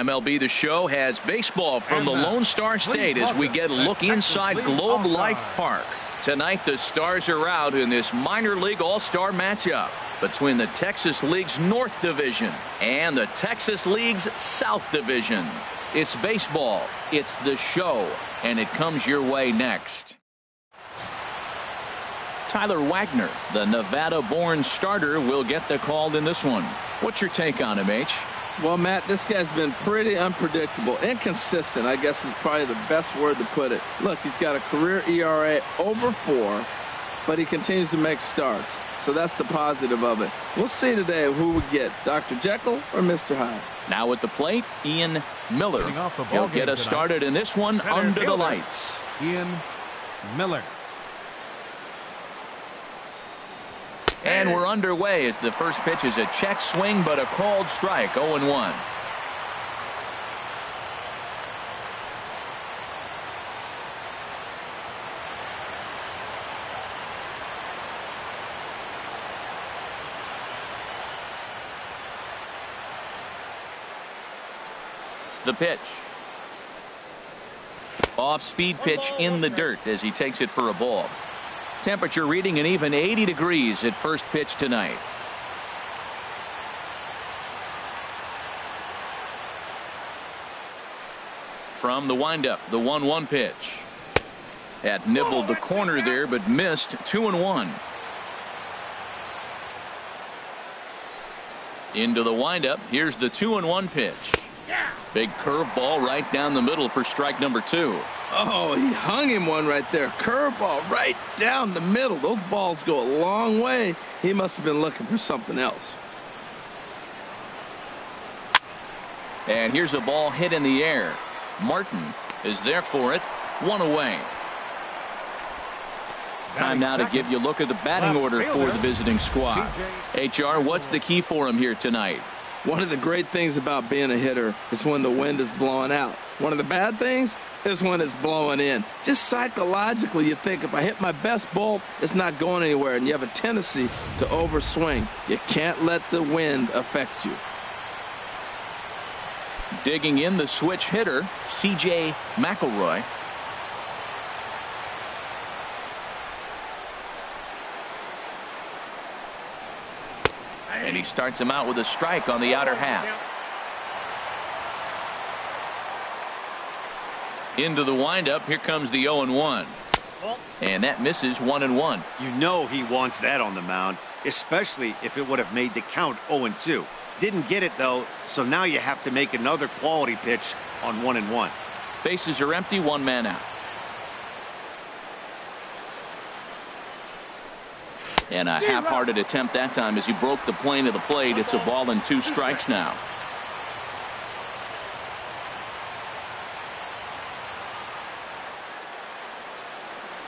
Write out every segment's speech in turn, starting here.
MLB The Show has baseball from the Lone Star State as we get a look inside Globe Life Park. Tonight the Stars are out in this minor league all-star matchup between the Texas League's North Division and the Texas League's South Division. It's baseball, it's The Show, and it comes your way next. Tyler Wagner, the Nevada-born starter, will get the call in this one. What's your take on him, H? Well, Matt, this guy's been pretty unpredictable. Inconsistent, I guess, is probably the best word to put it. Look, he's got a career ERA over 4, but he continues to make starts. So that's the positive of it. We'll see today who we get, Dr. Jekyll or Mr. Hyde. Now at the plate, Ian Miller. He'll get us started in this one under the lights. Ian Miller. And we're underway as the first pitch is a check swing, but a called strike, 0-1. The pitch. Off-speed pitch in the dirt as he takes it for a ball. Temperature reading an even 80 degrees at first pitch tonight. From the windup, the 1-1 pitch. That nibbled the corner there, but missed. 2-1. Into the windup. Here's the 2-1 pitch. Big curveball right down the middle for strike number 2. Oh, he hung him one right there. Curveball right down the middle. Those balls go a long way. He must have been looking for something else. And here's a ball hit in the air. Martin is there for it. 1 away. Time now to give you a look at the batting order for the visiting squad. HR, what's the key for him here tonight? One of the great things about being a hitter is when the wind is blowing out. One of the bad things is when it's blowing in. Just psychologically, you think if I hit my best ball, it's not going anywhere, and you have a tendency to overswing. You can't let the wind affect you. Digging in the switch hitter, C.J. McElroy. And he starts him out with a strike on the outer half. Into the windup. Here comes the 0-1. And that misses. 1-1. You know he wants that on the mound, especially if it would have made the count 0-2. Didn't get it, though, so now you have to make another quality pitch on 1-1. Bases are empty. 1 man out. And a half-hearted attempt that time as he broke the plane of the plate. It's a ball and 2 strikes now.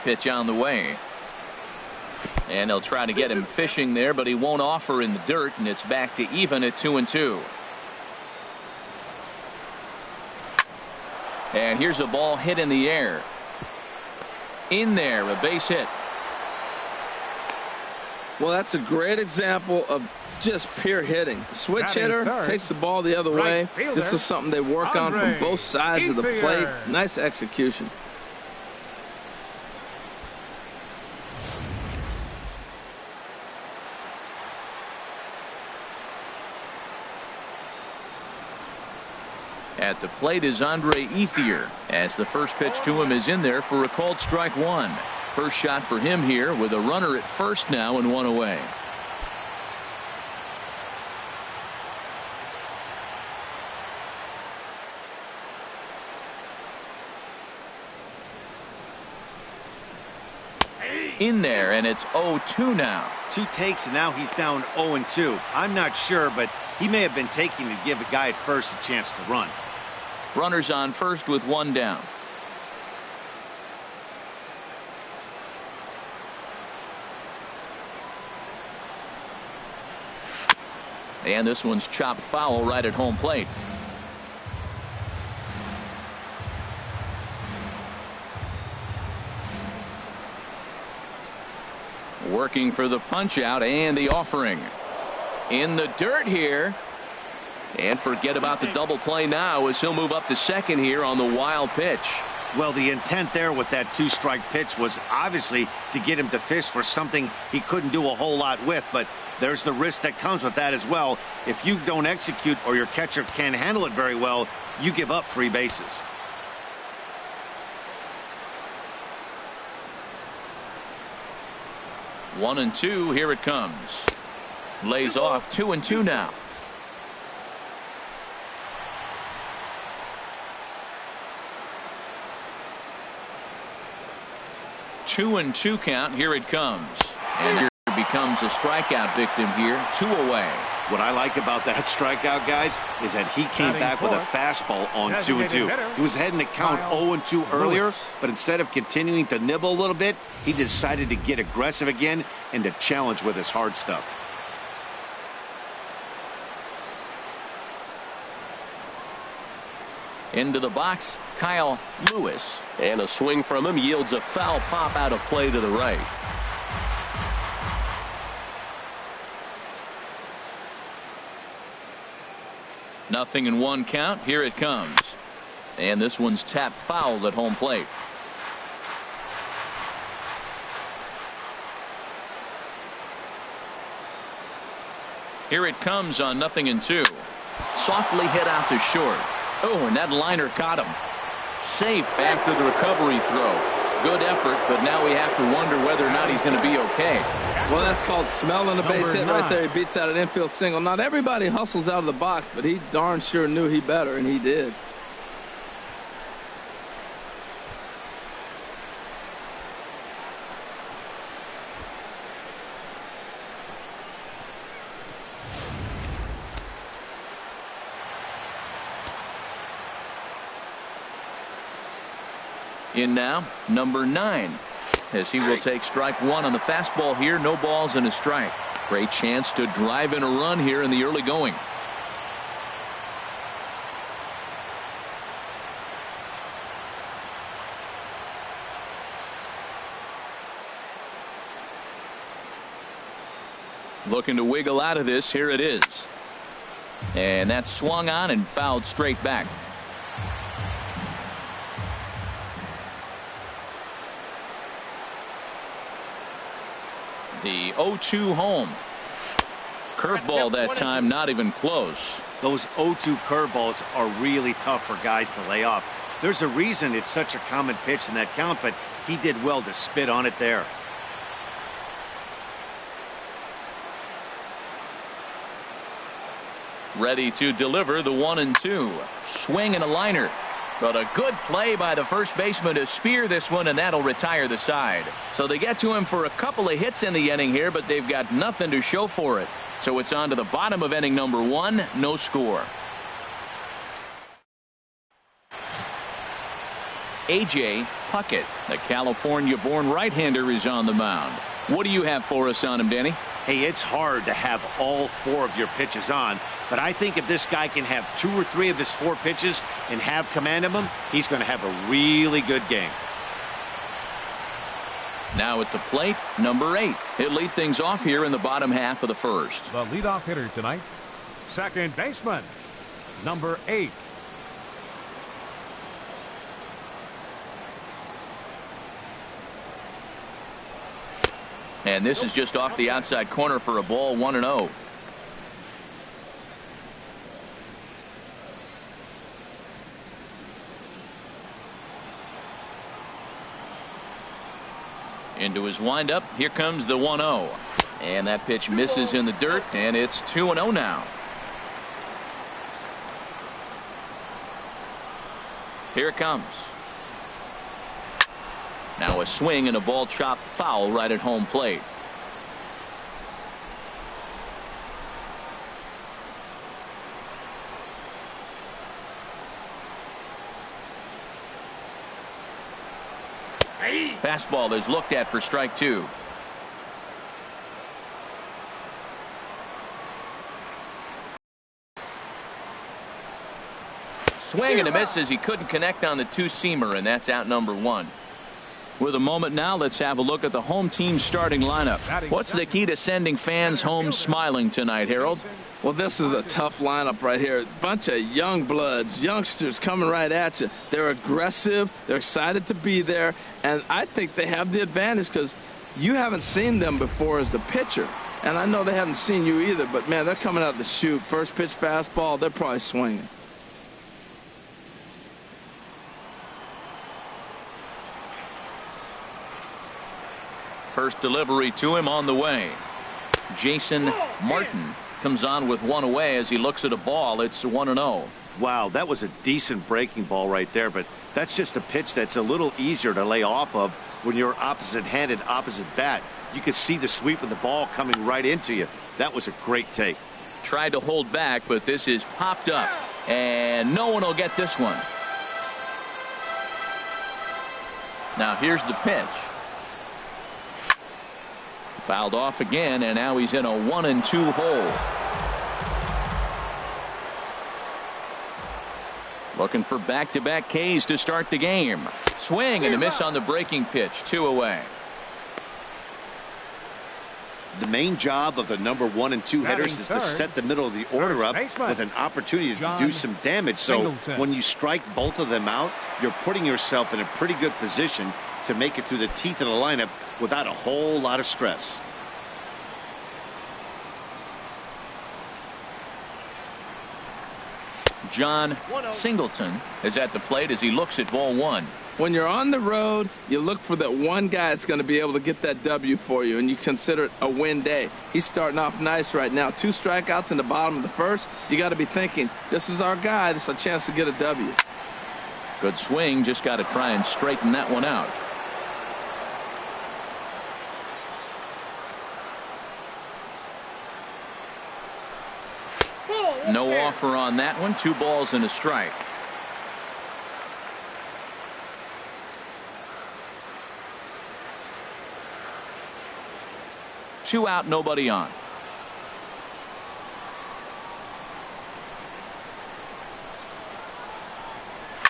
Pitch on the way. And they'll try to get him fishing there, but he won't offer in the dirt, and it's back to even at 2-2. And here's a ball hit in the air. In there, a base hit. Well, that's a great example of just pure hitting. The switch hitter takes the ball the other way. This is something they work on from both sides of the plate. Nice execution. At the plate is Andre Ethier as the first pitch to him is in there for a called strike 1. First shot for him here with a runner at first now and 1 away. In there, and it's 0-2 now. 2 takes, and now he's down 0-2. I'm not sure, but he may have been taking to give a guy at first a chance to run. Runners on first with 1 down. And this one's chopped foul right at home plate. Working for the punch out and the offering. In the dirt here. And forget about the double play now as he'll move up to second here on the wild pitch. Well, the intent there with that 2-strike pitch was obviously to get him to fish for something he couldn't do a whole lot with, but there's the risk that comes with that as well. If you don't execute or your catcher can't handle it very well, you give up free bases. One and two, here it comes. Lays off 2-2 now. 2-2 count. Here it comes. And here becomes a strikeout victim here. 2 away. What I like about that strikeout, guys, is that he came back with a fastball on 2-2. He was heading to count 0-2 earlier, but instead of continuing to nibble a little bit, he decided to get aggressive again and to challenge with his hard stuff. Into the box, Kyle Lewis. And a swing from him yields a foul pop out of play to the right. Nothing in 1 count. Here it comes. And this one's tapped foul at home plate. Here it comes on 0-2. Softly hit out to short. Oh, and that liner caught him. Safe after the recovery throw. Good effort, but now we have to wonder whether or not he's going to be okay. Well, that's called smelling a base hit right there. He beats out an infield single. Not everybody hustles out of the box, but he darn sure knew he better, and he did. In now, number 9, as he will take strike 1 on the fastball here. No balls and a strike. Great chance to drive in a run here in the early going. Looking to wiggle out of this. Here it is. And that's swung on and fouled straight back. The 0-2 home. Curveball that time, not even close. Those 0-2 curveballs are really tough for guys to lay off. There's a reason it's such a common pitch in that count, but he did well to spit on it there. Ready to deliver the 1-2. Swing and a liner. But a good play by the first baseman to spear this one, and that'll retire the side. So they get to him for a couple of hits in the inning here, but they've got nothing to show for it. So it's on to the bottom of inning number 1. No score. A.J. Puckett, the California-born right-hander, is on the mound. What do you have for us on him, Danny? Hey, it's hard to have all 4 of your pitches on, but I think if this guy can have 2 or 3 of his 4 pitches and have command of them, he's going to have a really good game. Now at the plate, number 8. He'll lead things off here in the bottom half of the first. The leadoff hitter tonight, second baseman, number 8. And this is just off the outside corner for a ball. 1-0. Into his windup. Here comes the 1-0. And that pitch misses in the dirt, and it's 2-0 now. Here it comes. Now a swing and a ball chopped foul right at home plate. Fastball is looked at for strike 2. Swing and a miss as he couldn't connect on the 2-seamer, and that's out number 1. With a moment now, let's have a look at the home team starting lineup. What's the key to sending fans home smiling tonight, Harold? Well, this is a tough lineup right here. Bunch of young bloods, youngsters coming right at you. They're aggressive. They're excited to be there. And I think they have the advantage because you haven't seen them before as the pitcher. And I know they haven't seen you either. But, man, they're coming out of the chute. First pitch fastball, they're probably swinging. First delivery to him on the way. Jason Martin comes on with one away as he looks at a ball. It's 1-0. Wow, that was a decent breaking ball right there, but that's just a pitch that's a little easier to lay off of when you're opposite-handed, opposite bat. You could see the sweep of the ball coming right into you. That was a great take. Tried to hold back, but this is popped up, and no one will get this one. Now here's the pitch. Fouled off again, and now he's in a 1-2 hole. Looking for back-to-back Ks to start the game. Swing and a miss on the breaking pitch. 2 away. The main job of the number 1 and 2 hitters is to set the middle of the order up with an opportunity to do some damage. So when you strike both of them out, you're putting yourself in a pretty good position to make it through the teeth of the lineup without a whole lot of stress. John Singleton is at the plate as he looks at ball 1. When you're on the road, you look for that one guy that's going to be able to get that W for you, and you consider it a win day. He's starting off nice right now. 2 strikeouts in the bottom of the first. You got to be thinking, this is our guy. This is a chance to get a W. Good swing. Just got to try and straighten that one out. No offer on that one. 2 balls and a strike. Two out, nobody on.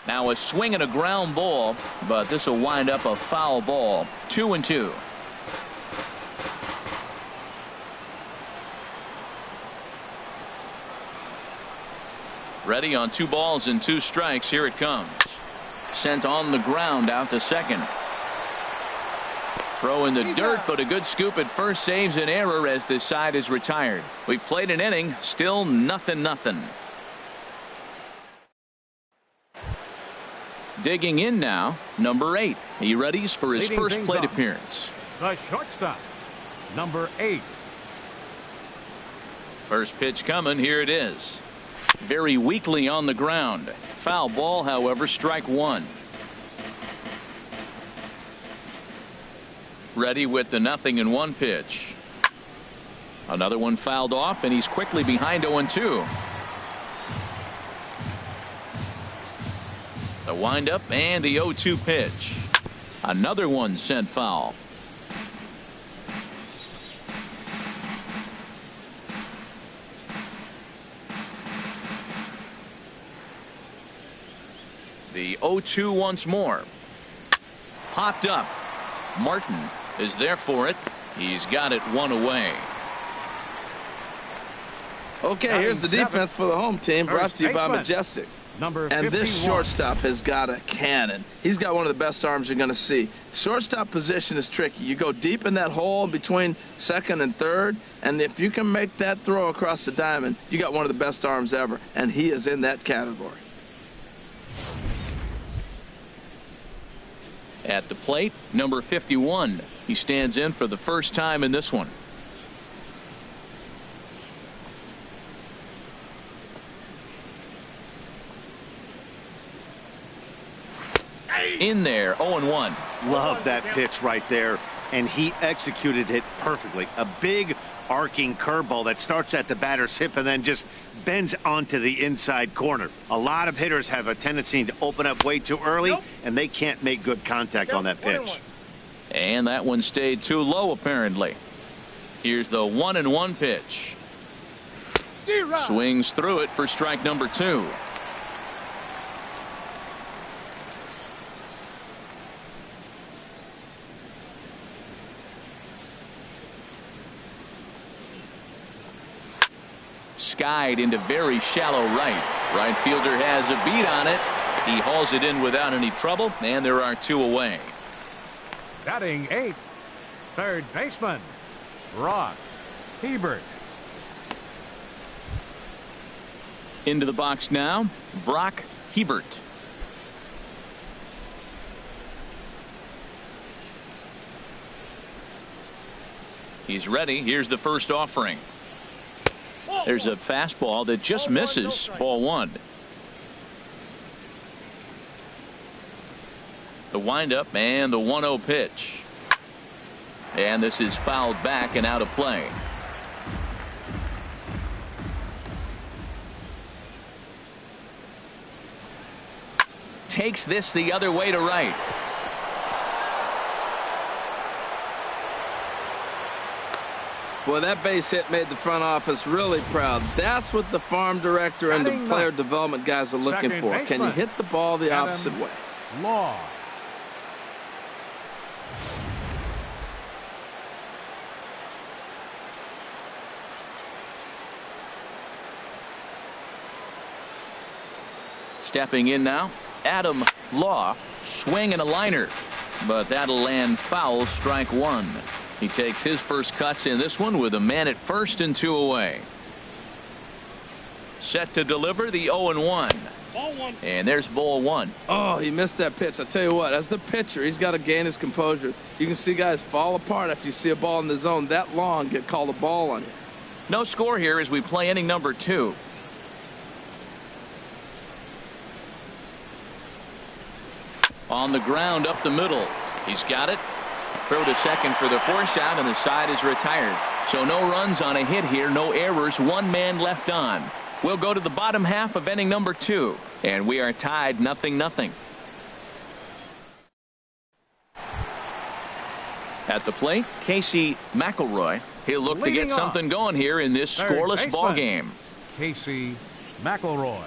Now a swing and a ground ball, but this will wind up a foul ball. 2-2. Ready on 2 balls and 2 strikes. Here it comes. Sent on the ground out to second. Throw in the dirt, but a good scoop at first saves an error as this side is retired. We've played an inning, still 0-0. Digging in now, number 8. He readies for his first plate appearance. The shortstop, number 8. First pitch coming. Here it is. Very weakly on the ground. Foul ball, however, strike 1. Ready with the 0-1 pitch. Another one fouled off, and he's quickly behind 0-2. The windup and the 0-2 pitch. Another one sent foul. The 0-2 once more. Popped up. Martin is there for it. He's got it 1 away. Okay, here's the defense for the home team, brought to you by Majestic. And this shortstop has got a cannon. He's got one of the best arms you're going to see. Shortstop position is tricky. You go deep in that hole between second and third, and if you can make that throw across the diamond, you got one of the best arms ever, and he is in that category. At the plate, number 51. He stands in for the first time in this one. In there, 0-1. Love that pitch right there, and he executed it perfectly. A big arcing curveball that starts at the batter's hip and then just bends onto the inside corner. A lot of hitters have a tendency to open up way too early, and they can't make good contact on that pitch. And that one stayed too low, apparently. Here's the 1-1 pitch. Swings through it for strike number 2. skied into very shallow right. Right fielder has a beat on it. He hauls it in without any trouble, and there are 2 away. Batting 8th, third baseman, Ross Hebert. Into the box now, Brock Hebert. He's ready. Here's the first offering. There's a fastball that just misses. Ball 1. The windup and the 1-0 pitch. And this is fouled back and out of play. Takes this the other way to right. Boy, that base hit made the front office really proud. That's what the farm director and the player development guys are looking for. Can you hit the ball the opposite way? Law. Stepping in now, Adam Law, swing and a liner, but that'll land foul, strike 1. He takes his first cuts in this one with a man at first and 2 away. Set to deliver the 0-1. And there's ball 1. Oh, he missed that pitch. I tell you what, as the pitcher, he's got to gain his composure. You can see guys fall apart after you see a ball in the zone that long get called a ball on you. No score here as we play inning number 2. On the ground up the middle. He's got it. Throw to second for the force out, and the side is retired. So no runs on a hit here, no errors, 1 man left on. We'll go to the bottom half of inning number 2, and we are tied 0-0. At the plate, Casey McElroy. He'll look to get something going here in this scoreless ball game. Casey McElroy.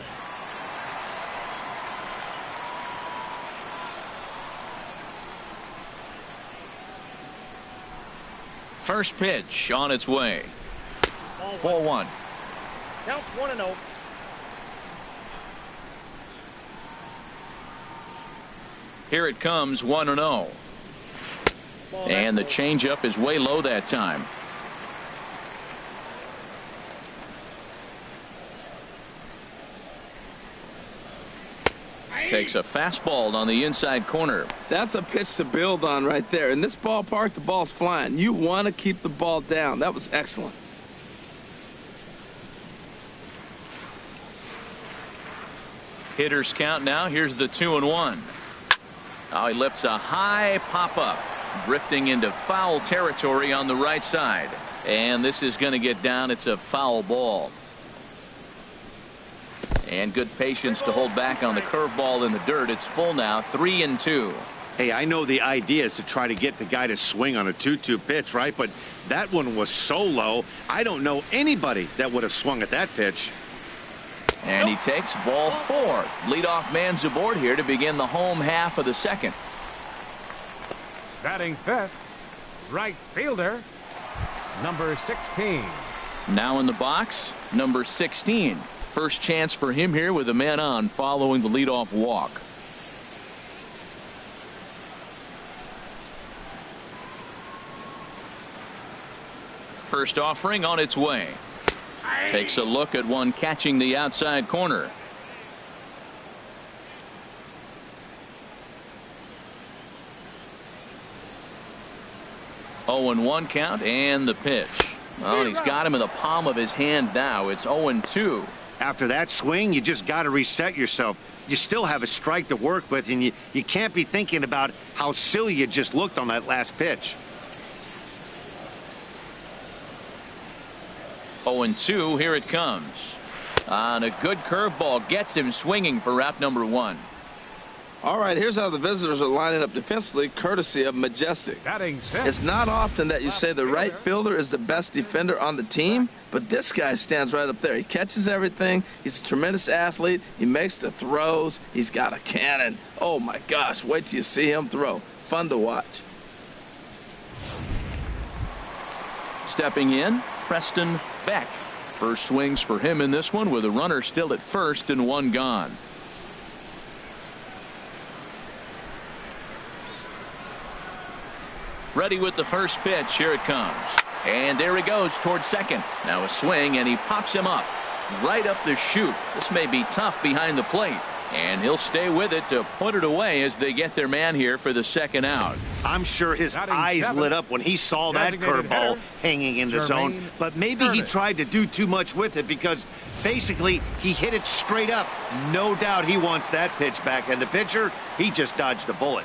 First pitch on its way. Ball 1. Counts 1-0. Here it comes, 1-0. And the changeup is way low that time. Takes a fastball on the inside corner. That's a pitch to build on right there. In this ballpark, the ball's flying. You want to keep the ball down. That was excellent. Hitters count now. Here's the 2-1. Oh, he lifts a high pop-up, drifting into foul territory on the right side. And this is going to get down. It's a foul ball. And good patience to hold back on the curveball in the dirt. It's full now, 3-2. Hey, I know the idea is to try to get the guy to swing on a 2-2 pitch, right? But that one was so low, I don't know anybody that would have swung at that pitch. And he takes ball 4. Leadoff man's aboard here to begin the home half of the second. Batting 5th, right fielder, number 16. Now in the box, number 16. First chance for him here with a man on following the leadoff walk. First offering on its way. Takes a look at one catching the outside corner. Oh, 0-1 count and the pitch. Oh, and he's got him in the palm of his hand now. It's 0-2. After that swing, you just got to reset yourself. You still have a strike to work with, and you can't be thinking about how silly you just looked on that last pitch. 0-2, here it comes. And a good curveball gets him swinging for out number 1. All right, here's how the visitors are lining up defensively, courtesy of Majestic. Batting 6th. It's not often that you say the right fielder is the best defender on the team, but this guy stands right up there. He catches everything. He's a tremendous athlete. He makes the throws. He's got a cannon. Oh, my gosh, wait till you see him throw. Fun to watch. Stepping in, Preston Beck. First swings for him in this one with a runner still at first and one gone. Ready with the first pitch. Here it comes. And there he goes towards second. Now a swing, and he pops him up right up the chute. This may be tough behind the plate, and he'll stay with it to put it away as they get their man here for the second out. I'm sure his eyes lit up when he saw that curveball hanging in the zone, but maybe he tried to do too much with it because basically he hit it straight up. No doubt he wants that pitch back, and the pitcher, he just dodged a bullet.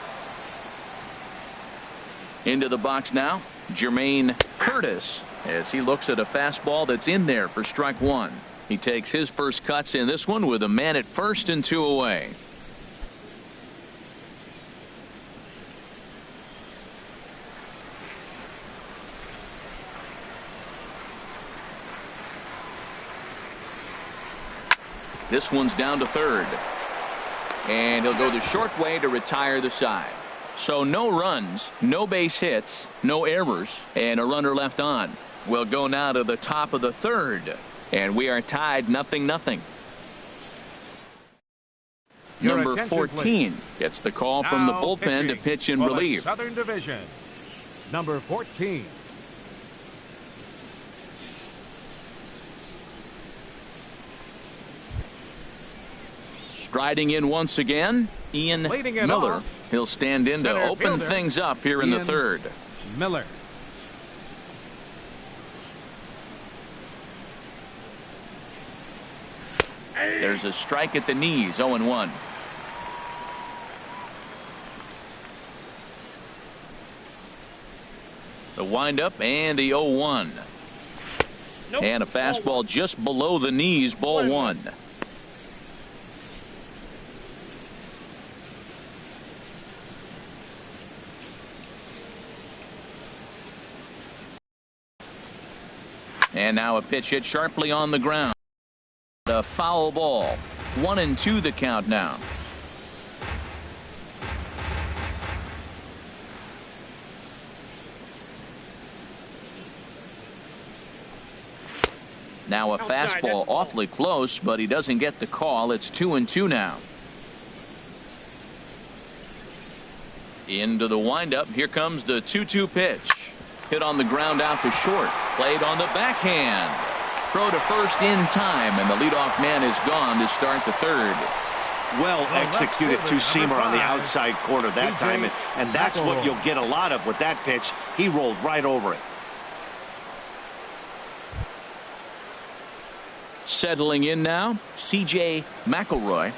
Into the box now, Jermaine Curtis, as he looks at a fastball that's in there for strike one. He takes his first cuts in this one with a man at first and two away. This one's down to third, and he'll go the short way to retire the side. So no runs, no base hits, no errors, and a runner left on. We'll go now to the top of the third, and we are tied 0-0. Number 14 gets the call from the bullpen to pitch in relief. Southern Division, number 14. Striding in once again, Ian Miller. He'll stand in to open things up here in the third. Miller. There's a strike at the knees, 0-1. The windup and the 0-1. Nope. And a fastball just below the knees, ball one. And now a pitch hit sharply on the ground. A foul ball. 1-2 the count now. Now a fastball awfully close, but he doesn't get the call. It's 2-2 now. Into the windup. Here comes the 2-2 pitch. Hit on the ground out to short. Played on the backhand. Throw to first in time, and the leadoff man is gone to start the third. Well executed two-seamer on the outside corner that time, and that's what you'll get a lot of with that pitch. He rolled right over it. Settling in now, C.J. McElroy.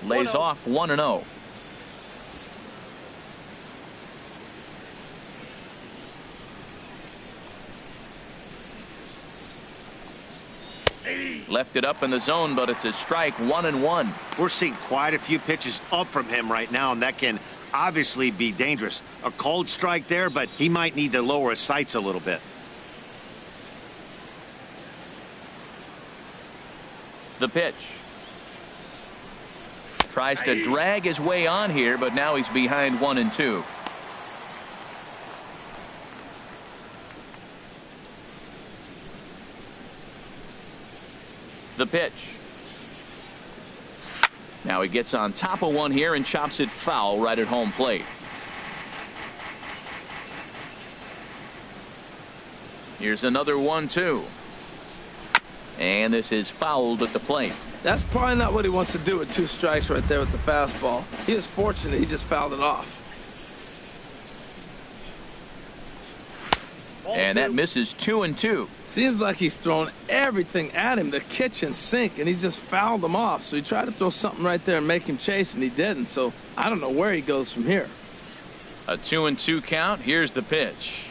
Lays off 1-0. Left it up in the zone, but it's a strike, 1-1. We're seeing quite a few pitches up from him right now, and that can obviously be dangerous. A cold strike there, but he might need to lower his sights a little bit. The pitch. Tries to drag his way on here, but now he's behind 1-2. The pitch. Now he gets on top of one here and chops it foul right at home plate. Here's another 1-2. And this is fouled at the plate. That's probably not what he wants to do with two strikes right there with the fastball. He is fortunate he just fouled it off. And that misses 2-2. Seems like he's thrown everything at him, the kitchen sink, and he just fouled him off. So he tried to throw something right there and make him chase, and he didn't. So I don't know where he goes from here. A 2-2 count. Here's the pitch.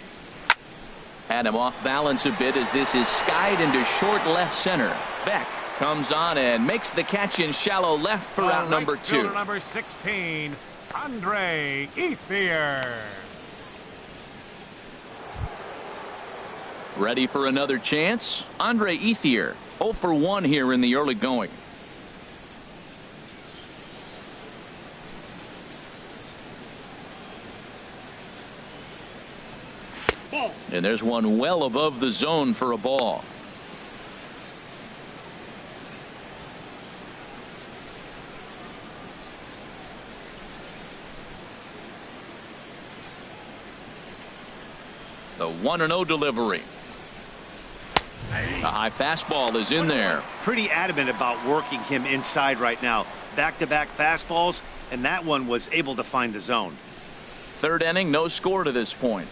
Had him off balance a bit as this is skied into short left center. Beck comes on and makes the catch in shallow left for out number 2. Number 16, Andre Ethier. Ready for another chance? Andre Ethier, 0 for 1 here in the early going. And there's one well above the zone for a ball. The 1-0 delivery. A high fastball is in there. Pretty adamant about working him inside right now. Back-to-back fastballs, and that one was able to find the zone. Third inning, no score to this point.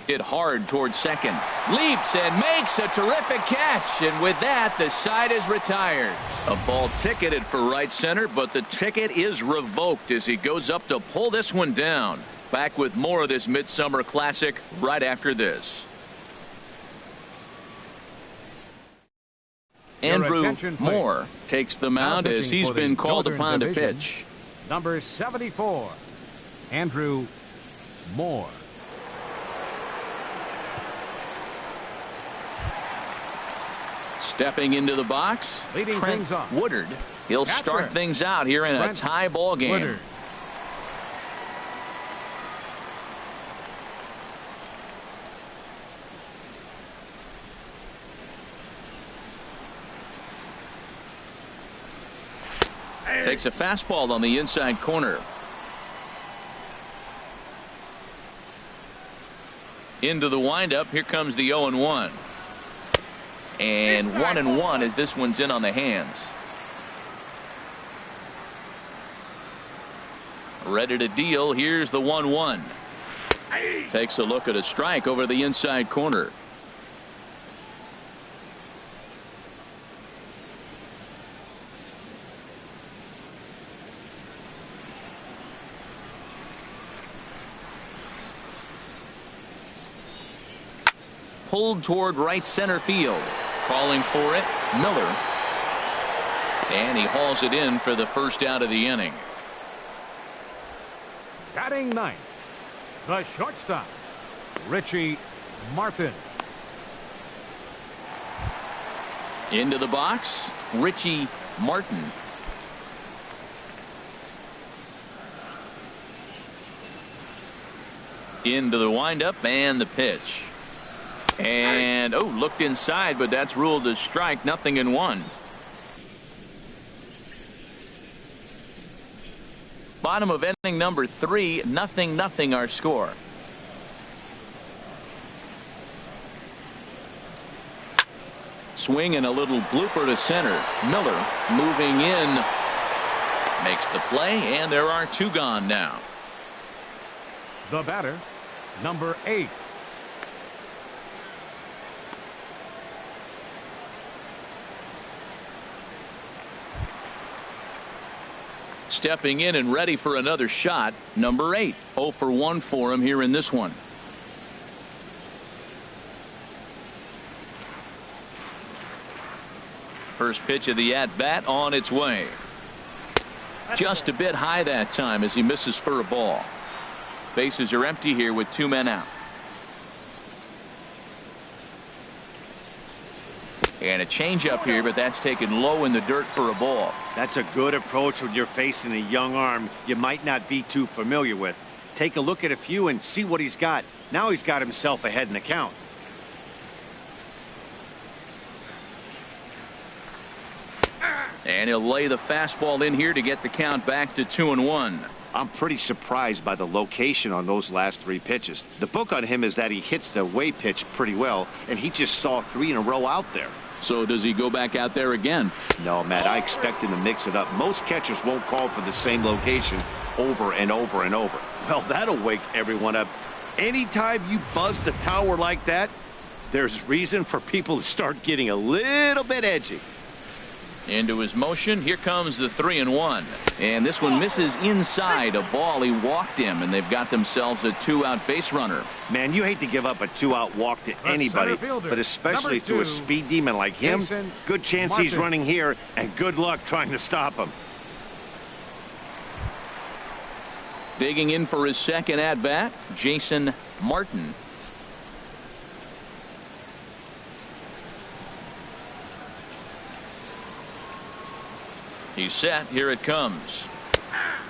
Hit hard towards second. Leaps and makes a terrific catch. And with that, the side is retired. A ball ticketed for right center, but the ticket is revoked as he goes up to pull this one down. Back with more of this Midsummer Classic right after this. Andrew Moore takes the mound as he's been called upon to pitch. Number 74, Andrew Moore. Stepping into the box, Leading Trent things off. Woodard. He'll start things out here in a tie ball game. Woodard. Takes a fastball on the inside corner. Into the windup. Here comes the 0-1. And 1-1 as this one's in on the hands. Ready to deal. Here's the 1-1. Takes a look at a strike over the inside corner. Pulled toward right center field. Calling for it, Miller. And he hauls it in for the first out of the inning. Batting ninth, the shortstop, Richie Martin. Into the box, Richie Martin. Into the windup and the pitch. And looked inside, but that's ruled a strike. 0-1. Bottom of inning number 3, 0-0 our score. Swing and a little blooper to center. Miller moving in, makes the play, and there are 2 gone now. The batter, number 8. Stepping in and ready for another shot, number 8. 0 for 1 for him here in this one. First pitch of the at-bat on its way. Just a bit high that time as he misses for a ball. Bases are empty here with 2 men out. And a changeup here, but that's taken low in the dirt for a ball. That's a good approach when you're facing a young arm you might not be too familiar with. Take a look at a few and see what he's got. Now he's got himself ahead in the count. And he'll lay the fastball in here to get the count back to 2-1. I'm pretty surprised by the location on those last 3 pitches. The book on him is that he hits the way pitch pretty well, and he just saw 3 in a row out there. So does he go back out there again? No, Matt, I expect him to mix it up. Most catchers won't call for the same location over and over and over. Well, that'll wake everyone up. Anytime you buzz the tower like that, there's reason for people to start getting a little bit edgy. Into his motion. Here comes the 3-1. And this one misses inside. A ball. He walked him, and they've got themselves a 2-out base runner. Man, you hate to give up a 2-out walk to anybody, but especially to a speed demon like him. Good chance he's running here, and good luck trying to stop him. Digging in for his second at-bat, Jason Martin. He's set. Here it comes.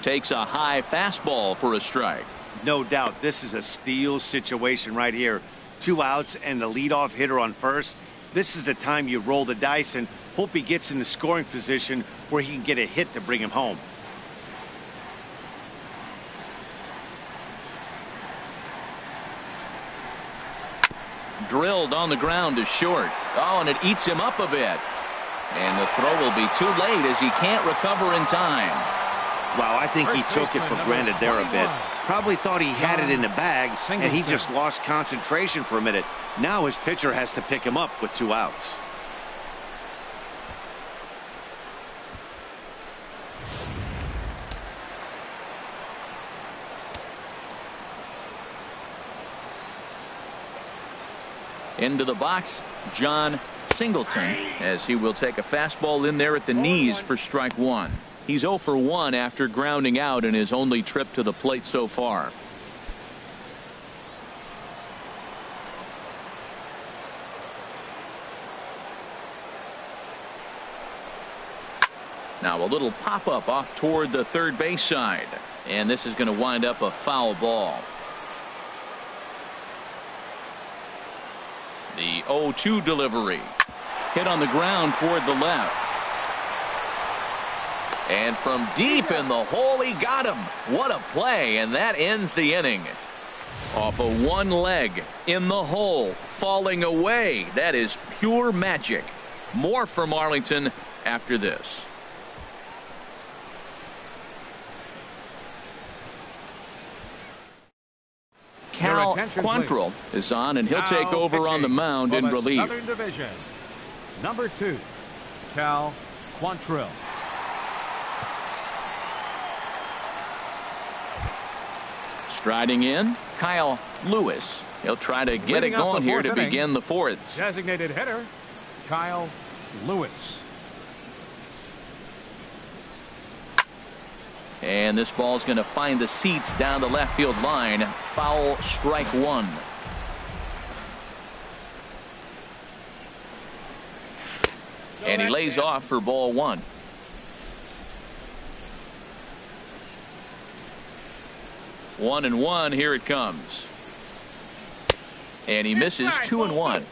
Takes a high fastball for a strike. No doubt this is a steal situation right here. 2 outs and the leadoff hitter on first. This is the time you roll the dice and hope he gets in the scoring position where he can get a hit to bring him home. Drilled on the ground to short. Oh, and it eats him up a bit. And the throw will be too late as he can't recover in time. Wow, I think he took it for granted there a bit. Probably thought he had it in the bag, and he just lost concentration for a minute. Now his pitcher has to pick him up with 2 outs. Into the box, John Singleton, as he will take a fastball in there at the knees for strike 1. He's 0 for 1 after grounding out in his only trip to the plate so far. Now a little pop-up off toward the third base side. And this is going to wind up a foul ball. The 0-2 delivery. Hit on the ground toward the left. And from deep in the hole, he got him. What a play, and that ends the inning. Off of one leg, in the hole, falling away. That is pure magic. More from Arlington after this. Cal Quantrill is on, and he'll take over on the mound in relief. Southern Division, number 2, Cal Quantrill. Striding in, Kyle Lewis. He'll try to get it going here to begin the 4th. Designated hitter, Kyle Lewis. And this ball's going to find the seats down the left field line. Foul, strike 1. And he lays off for ball 1. One and one. Here it comes. And he misses 2 and 1.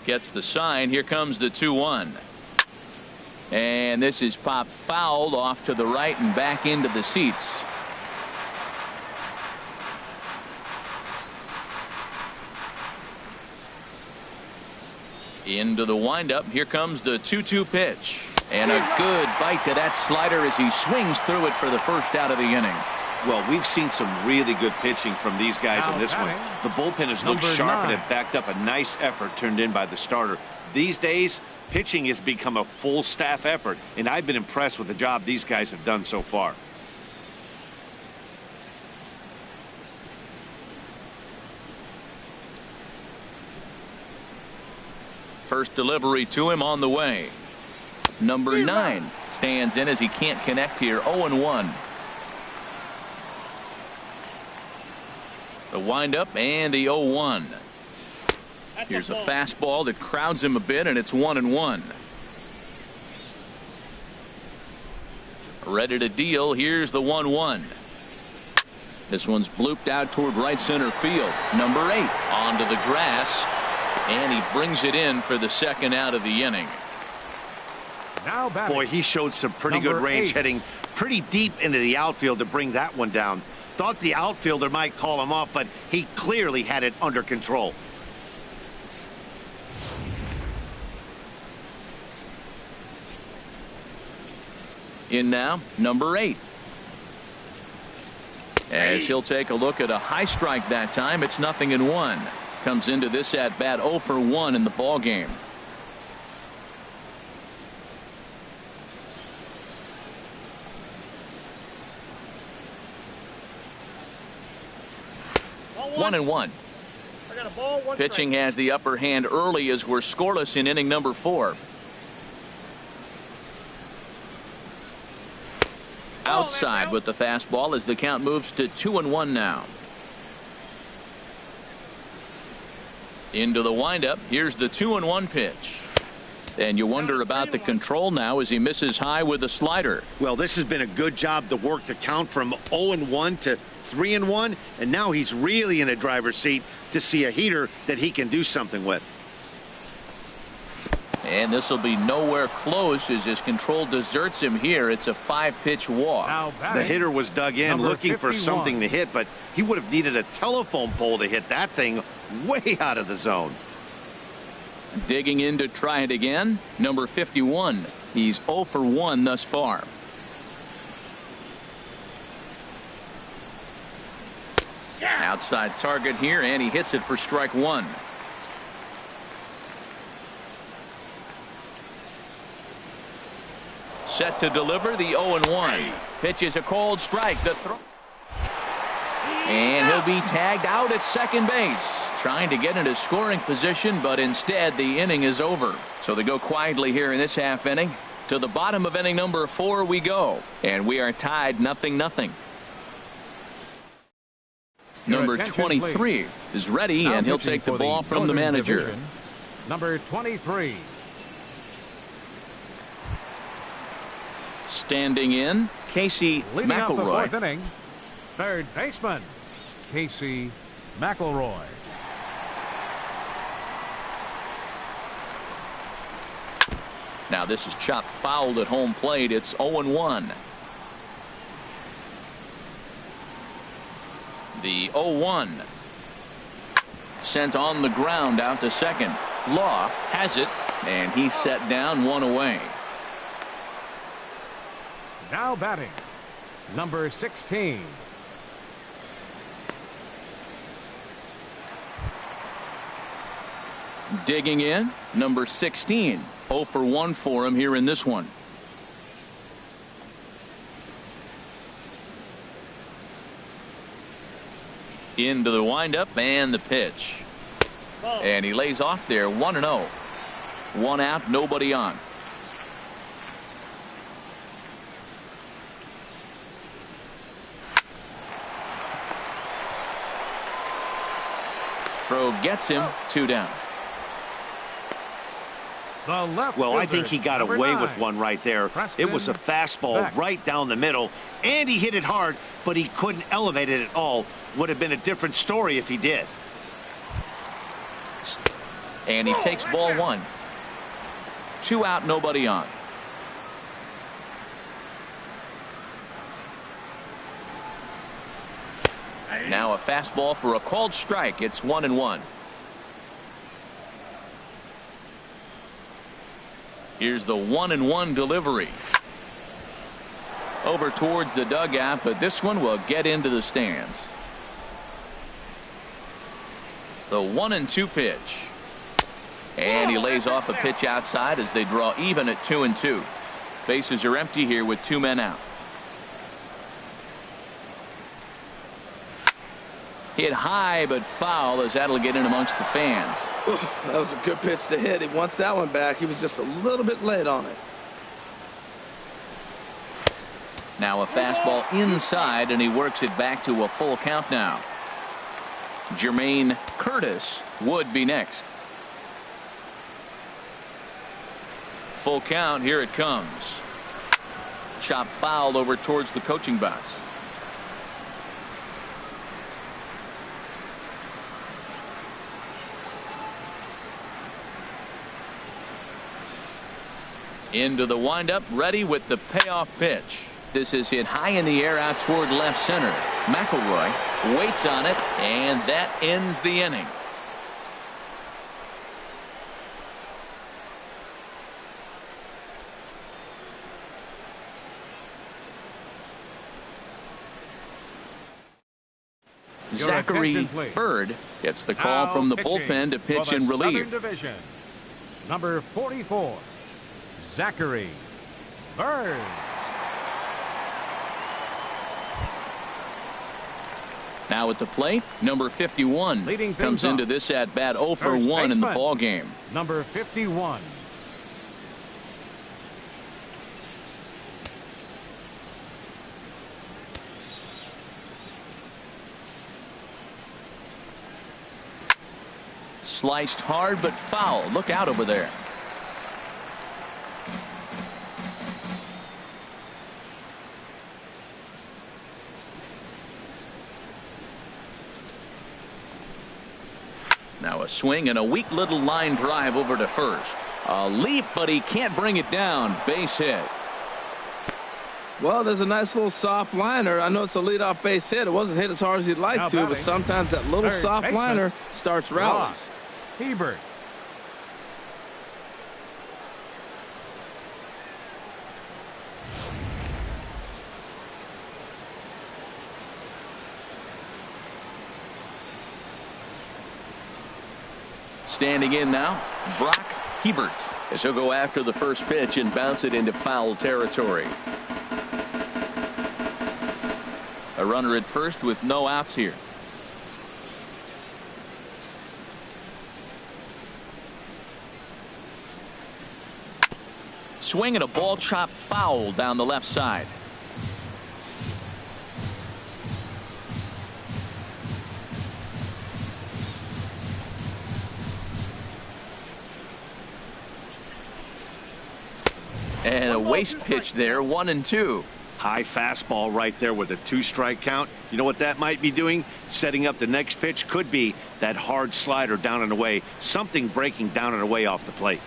Gets the sign. Here comes the 2-1. And this is popped fouled off to the right and back into the seats. Into the windup. Here comes the 2-2 pitch. And a good bite to that slider as he swings through it for the first out of the inning. Well, we've seen some really good pitching from these guys in this one. The bullpen has looked sharp and have backed up a nice effort turned in by the starter. These days, pitching has become a full staff effort, and I've been impressed with the job these guys have done so far. First delivery to him on the way. Number 9 stands in as he can't connect here. 0-1. The windup and the 0-1. Here's a fastball that crowds him a bit, and it's 1-1. Ready to deal. Here's the 1-1. This one's blooped out toward right center field. Number 8 onto the grass, and he brings it in for the second out of the inning. Now boy, he showed some pretty good range, heading pretty deep into the outfield to bring that one down. Thought the outfielder might call him off, but he clearly had it under control. In now, number 8. As he'll take a look at a high strike that time. It's 0-1. Comes into this at bat 0 for 1 in the ball game. One and one. Pitching has the upper hand early as we're scoreless in inning number 4. Outside with the fastball as the count moves to 2-1 now. Into the windup. Here's the 2-1 pitch. And you wonder about the control now as he misses high with a slider. Well, this has been a good job to work the count from 0-1 to 3-1, and now he's really in the driver's seat to see a heater that he can do something with. And this will be nowhere close as his control deserts him here. It's a 5-pitch walk. The hitter was dug in looking for something to hit, but he would have needed a telephone pole to hit that thing way out of the zone. Digging in to try it again, number 51. He's 0 for 1 thus far. Outside target here, and he hits it for strike 1. Set to deliver the 0-1. Pitch is a cold strike. The throw. And he'll be tagged out at second base. Trying to get into scoring position, but instead the inning is over. So they go quietly here in this half inning. To the bottom of inning number 4 we go. And we are tied 0-0. Number 23 is ready, and he'll take the ball from the manager. Division, number 23. Standing in, Casey Leading off the McElroy. 4th inning, third baseman, Casey McElroy. Now this is chopped fouled at home plate. It's 0-1. The 0-1 sent on the ground out to second. Law has it, and he's set down 1 away. Now batting, number 16. Digging in, number 16. 0 for 1 for him here in this one. Into the windup and the pitch. And he lays off there 1-0. 1 out, nobody on. Throw gets him, 2 down. Well, I think he got away with one right there. It was a fastball right down the middle, and he hit it hard, but he couldn't elevate it at all. Would have been a different story if he did. And he takes ball 1. 2 out, nobody on. Now a fastball for a called strike. It's 1-1. Here's the 1-1 delivery. Over towards the dugout, but this one will get into the stands. The 1-2 pitch. And he lays off a pitch outside as they draw even at 2-2. Bases are empty here with 2 men out. Hit high but foul as that'll get in amongst the fans. That was a good pitch to hit. He wants that one back. He was just a little bit late on it. Now a fastball inside, and he works it back to a full count now. Jermaine Curtis would be next. Full count. Here it comes. Chop fouled over towards the coaching box. Into the windup, ready with the payoff pitch. This is hit high in the air out toward left center. McElroy waits on it, and that ends the inning. Zachary Bird gets the call from the bullpen to pitch in relief. Division, number 44, Zachary Bird. Now at the plate, number 51 comes into this at bat 0 for 1 in the ball game. Number 51. Sliced hard but foul. Look out over there. Now a swing and a weak little line drive over to first. A leap, but he can't bring it down. Base hit. Well, there's a nice little soft liner. I know it's a leadoff base hit. It wasn't hit as hard as he'd like to, but sometimes that little soft liner starts rallies. Hebert. Standing in now, Brock Hebert, as he'll go after the first pitch and bounce it into foul territory. A runner at first with no outs here. Swing and a ball chopped foul down the left side. And a waste pitch there, 1-2. High fastball right there with a 2-strike count. You know what that might be doing? Setting up the next pitch. Could be that hard slider down and away. Something breaking down and away off the plate.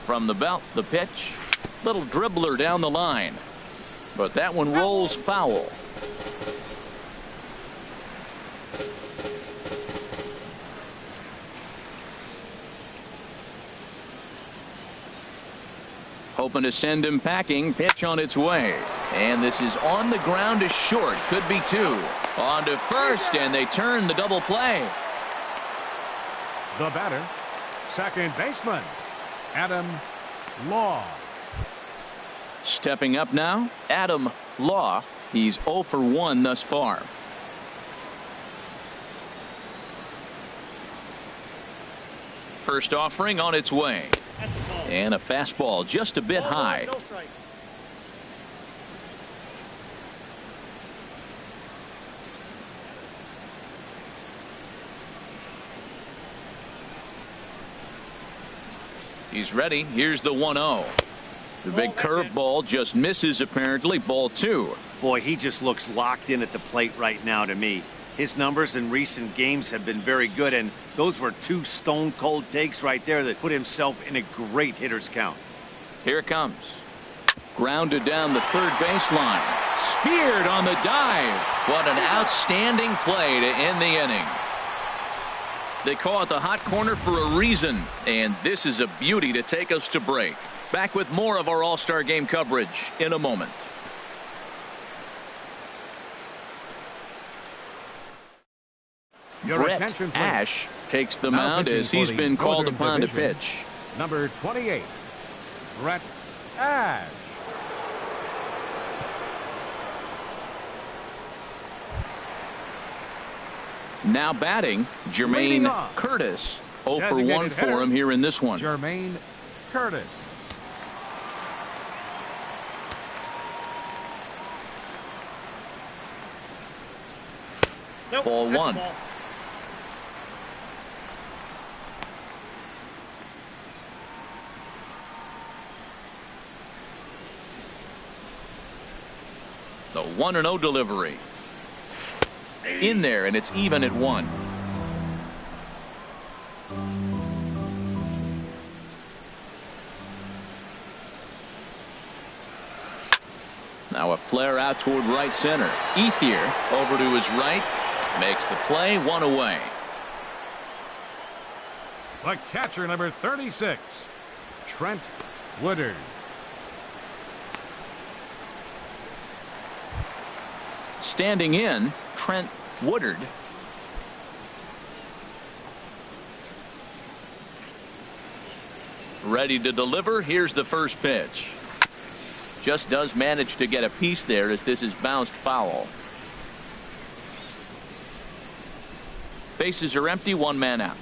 From the belt, the pitch. Little dribbler down the line. But that one rolls foul. Hoping to send him packing. Pitch on its way. And this is on the ground to short. Could be 2. On to first, and they turn the double play. The batter, second baseman, Adam Law. Stepping up now, Adam Law. He's 0 for 1 thus far. First offering on its way. And a fastball just a bit high. No strike. He's ready. Here's the 1-0. The big curveball just misses apparently. Ball 2. Boy, he just looks locked in at the plate right now to me. His numbers in recent games have been very good, and those were 2 stone-cold takes right there that put himself in a great hitter's count. Here it comes. Grounded down the third baseline. Speared on the dive. What an outstanding play to end the inning. They call it the hot corner for a reason, and this is a beauty to take us to break. Back with more of our All-Star Game coverage in a moment. Your Brett attention, please. Ash takes the Now mound pitching as for he's the been called Northern upon to Division, pitch. Number 28, Brett Ash. Now batting, Jermaine Leading off. Curtis. 0 for Designated 1 for hitter, him here in this one. Jermaine Curtis. Nope, Ball that's a 1. ball. The 1-0 delivery. In there, and it's even at 1. Now a flare out toward right center. Ethier over to his right. Makes the play, 1 away. The catcher, number 36, Trent Woodard. Standing in, Trent Woodard. Ready to deliver. Here's the first pitch. Just does manage to get a piece there as this is bounced foul. Bases are empty, 1 man out.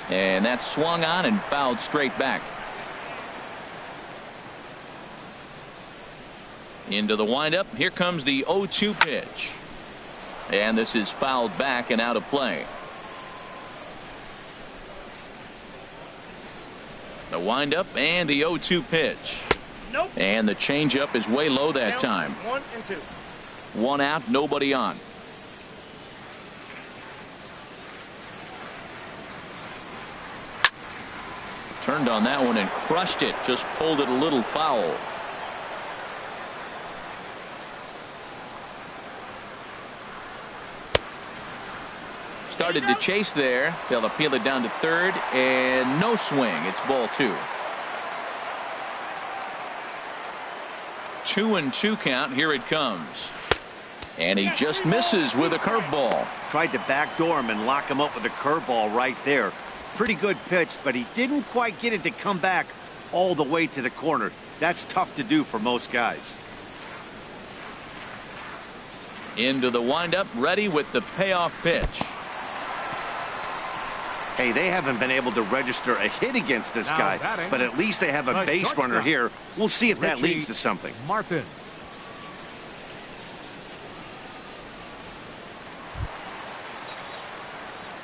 And that's swung on and fouled straight back. Into the windup. Here comes the 0-2 pitch. And this is fouled back and out of play. The windup and the 0-2 pitch. Nope. And the changeup is way low that time. 1-2. One out, nobody on. Turned on that one and crushed it. Just pulled it a little foul. Started to chase there. They'll appeal it down to third, and no swing. It's ball 2. 2-2 count. Here it comes. And he just misses with a curveball. Tried to backdoor him and lock him up with a curveball right there. Pretty good pitch, but he didn't quite get it to come back all the way to the corner. That's tough to do for most guys. Into the windup, ready with the payoff pitch. Hey, they haven't been able to register a hit against this guy, but at least they have a base runner here. We'll see if that leads to something. Martin.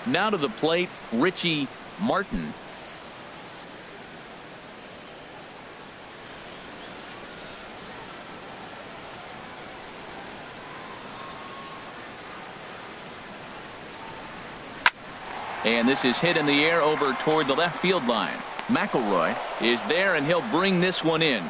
Now to the plate, Richie Martin. And this is hit in the air over toward the left field line. McElroy is there, and he'll bring this one in.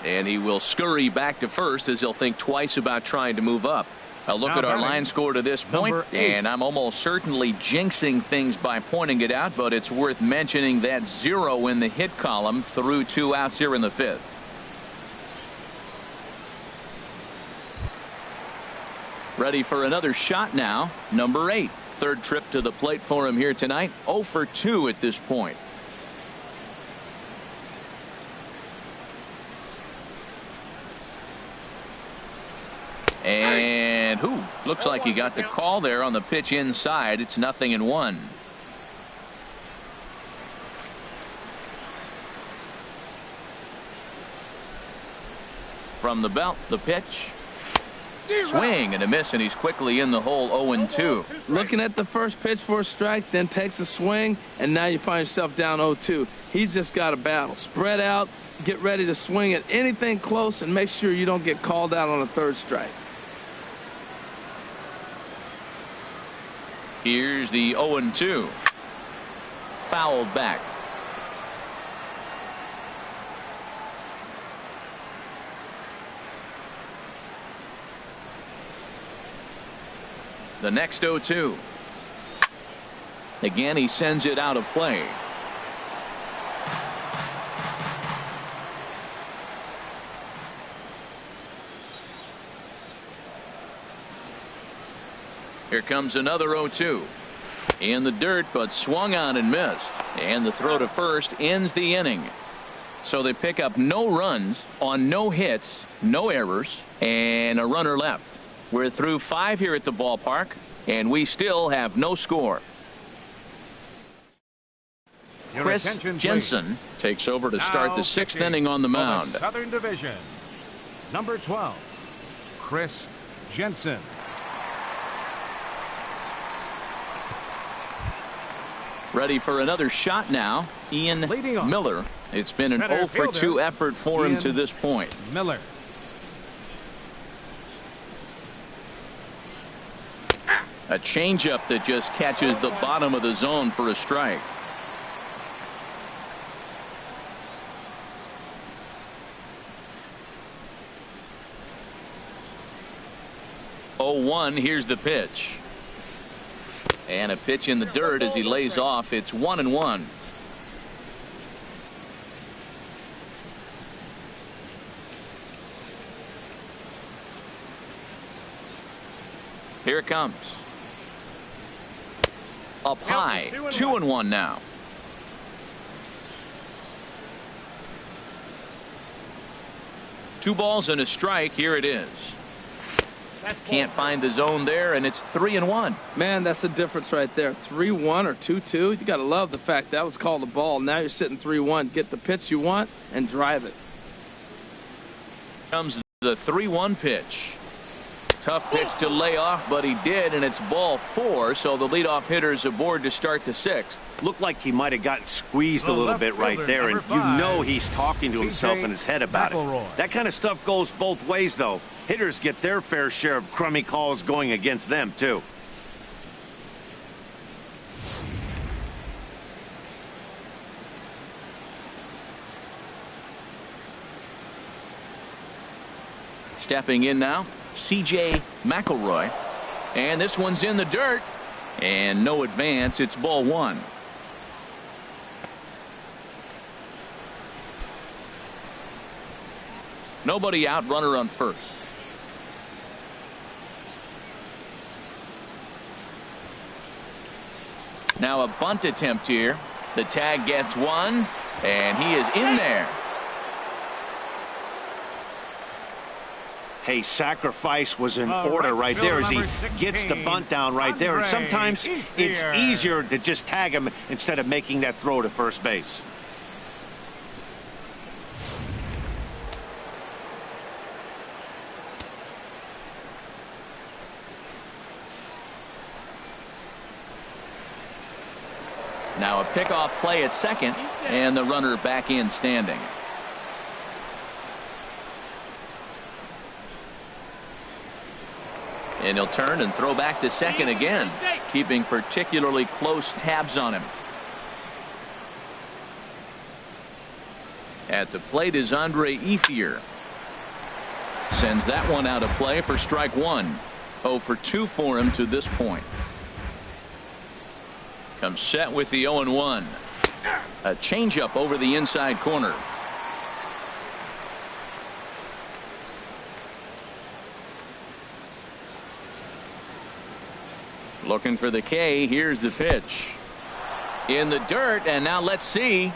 And he will scurry back to first as he'll think twice about trying to move up. A look at our line score to this point, and I'm almost certainly jinxing things by pointing it out, but it's worth mentioning that 0 in the hit column through 2 outs here in the 5th. Ready for another shot now. Number 8. Third trip to the plate for him here tonight. 0 for 2 at this point. And looks like he got the call there on the pitch inside. It's 0-1. From the belt, the pitch. Swing and a miss, and he's quickly in the hole. 0-2. Looking at the first pitch for a strike, then takes a swing, and now you find yourself down 0-2. He's just got a battle. Spread out, get ready to swing at anything close, and make sure you don't get called out on a third strike. Here's the 0-2. Fouled back. The next 0-2. Again, he sends it out of play. Here comes another 0-2. In the dirt, but swung on and missed. And the throw to first ends the inning. So they pick up no runs on no hits, no errors, and a runner left. We're through 5 here at the ballpark, and we still have no score. Chris Jensen takes over to start the 6th inning on the mound. Southern Division, number 12, Chris Jensen. Ready for another shot now. Ian Miller. It's been an 0 for 2 effort for him to this point. Miller. A changeup that just catches the bottom of the zone for a strike. Oh, 0-1. Here's the pitch. And a pitch in the dirt as he lays off. It's 1-1. Here it comes. Up high. 2-1 now. Two balls and a strike. Here it is. Can't find the zone there, and it's 3-1. Man, that's a difference right there. 3-1 or 2-2. You got to love the fact that was called a ball. Now you're sitting 3-1. Get the pitch you want and drive it. Comes the 3-1 pitch. Tough pitch to lay off, but he did, and it's ball 4, so the leadoff hitter is aboard to start the 6th. Looked like he might have gotten squeezed a little bit right there, and you know he's talking to himself in his head about it. That kind of stuff goes both ways, though. Hitters get their fair share of crummy calls going against them, too. Stepping in now, C.J. McElroy. And this one's in the dirt. And no advance. It's ball 1. Nobody out, runner on first. Now a bunt attempt here. The tag gets one, and he is in there. Hey, sacrifice was in order right there as he gets the bunt down right there. And sometimes it's easier to just tag him instead of making that throw to first base. Now a pickoff play at second, and the runner back in standing. And he'll turn and throw back to second again, keeping particularly close tabs on him. At the plate is Andre Ethier. Sends that one out of play for strike 1. 0 for 2 for him to this point. Comes set with the 0-1. A changeup over the inside corner. Looking for the K. Here's the pitch. In the dirt, and now let's see.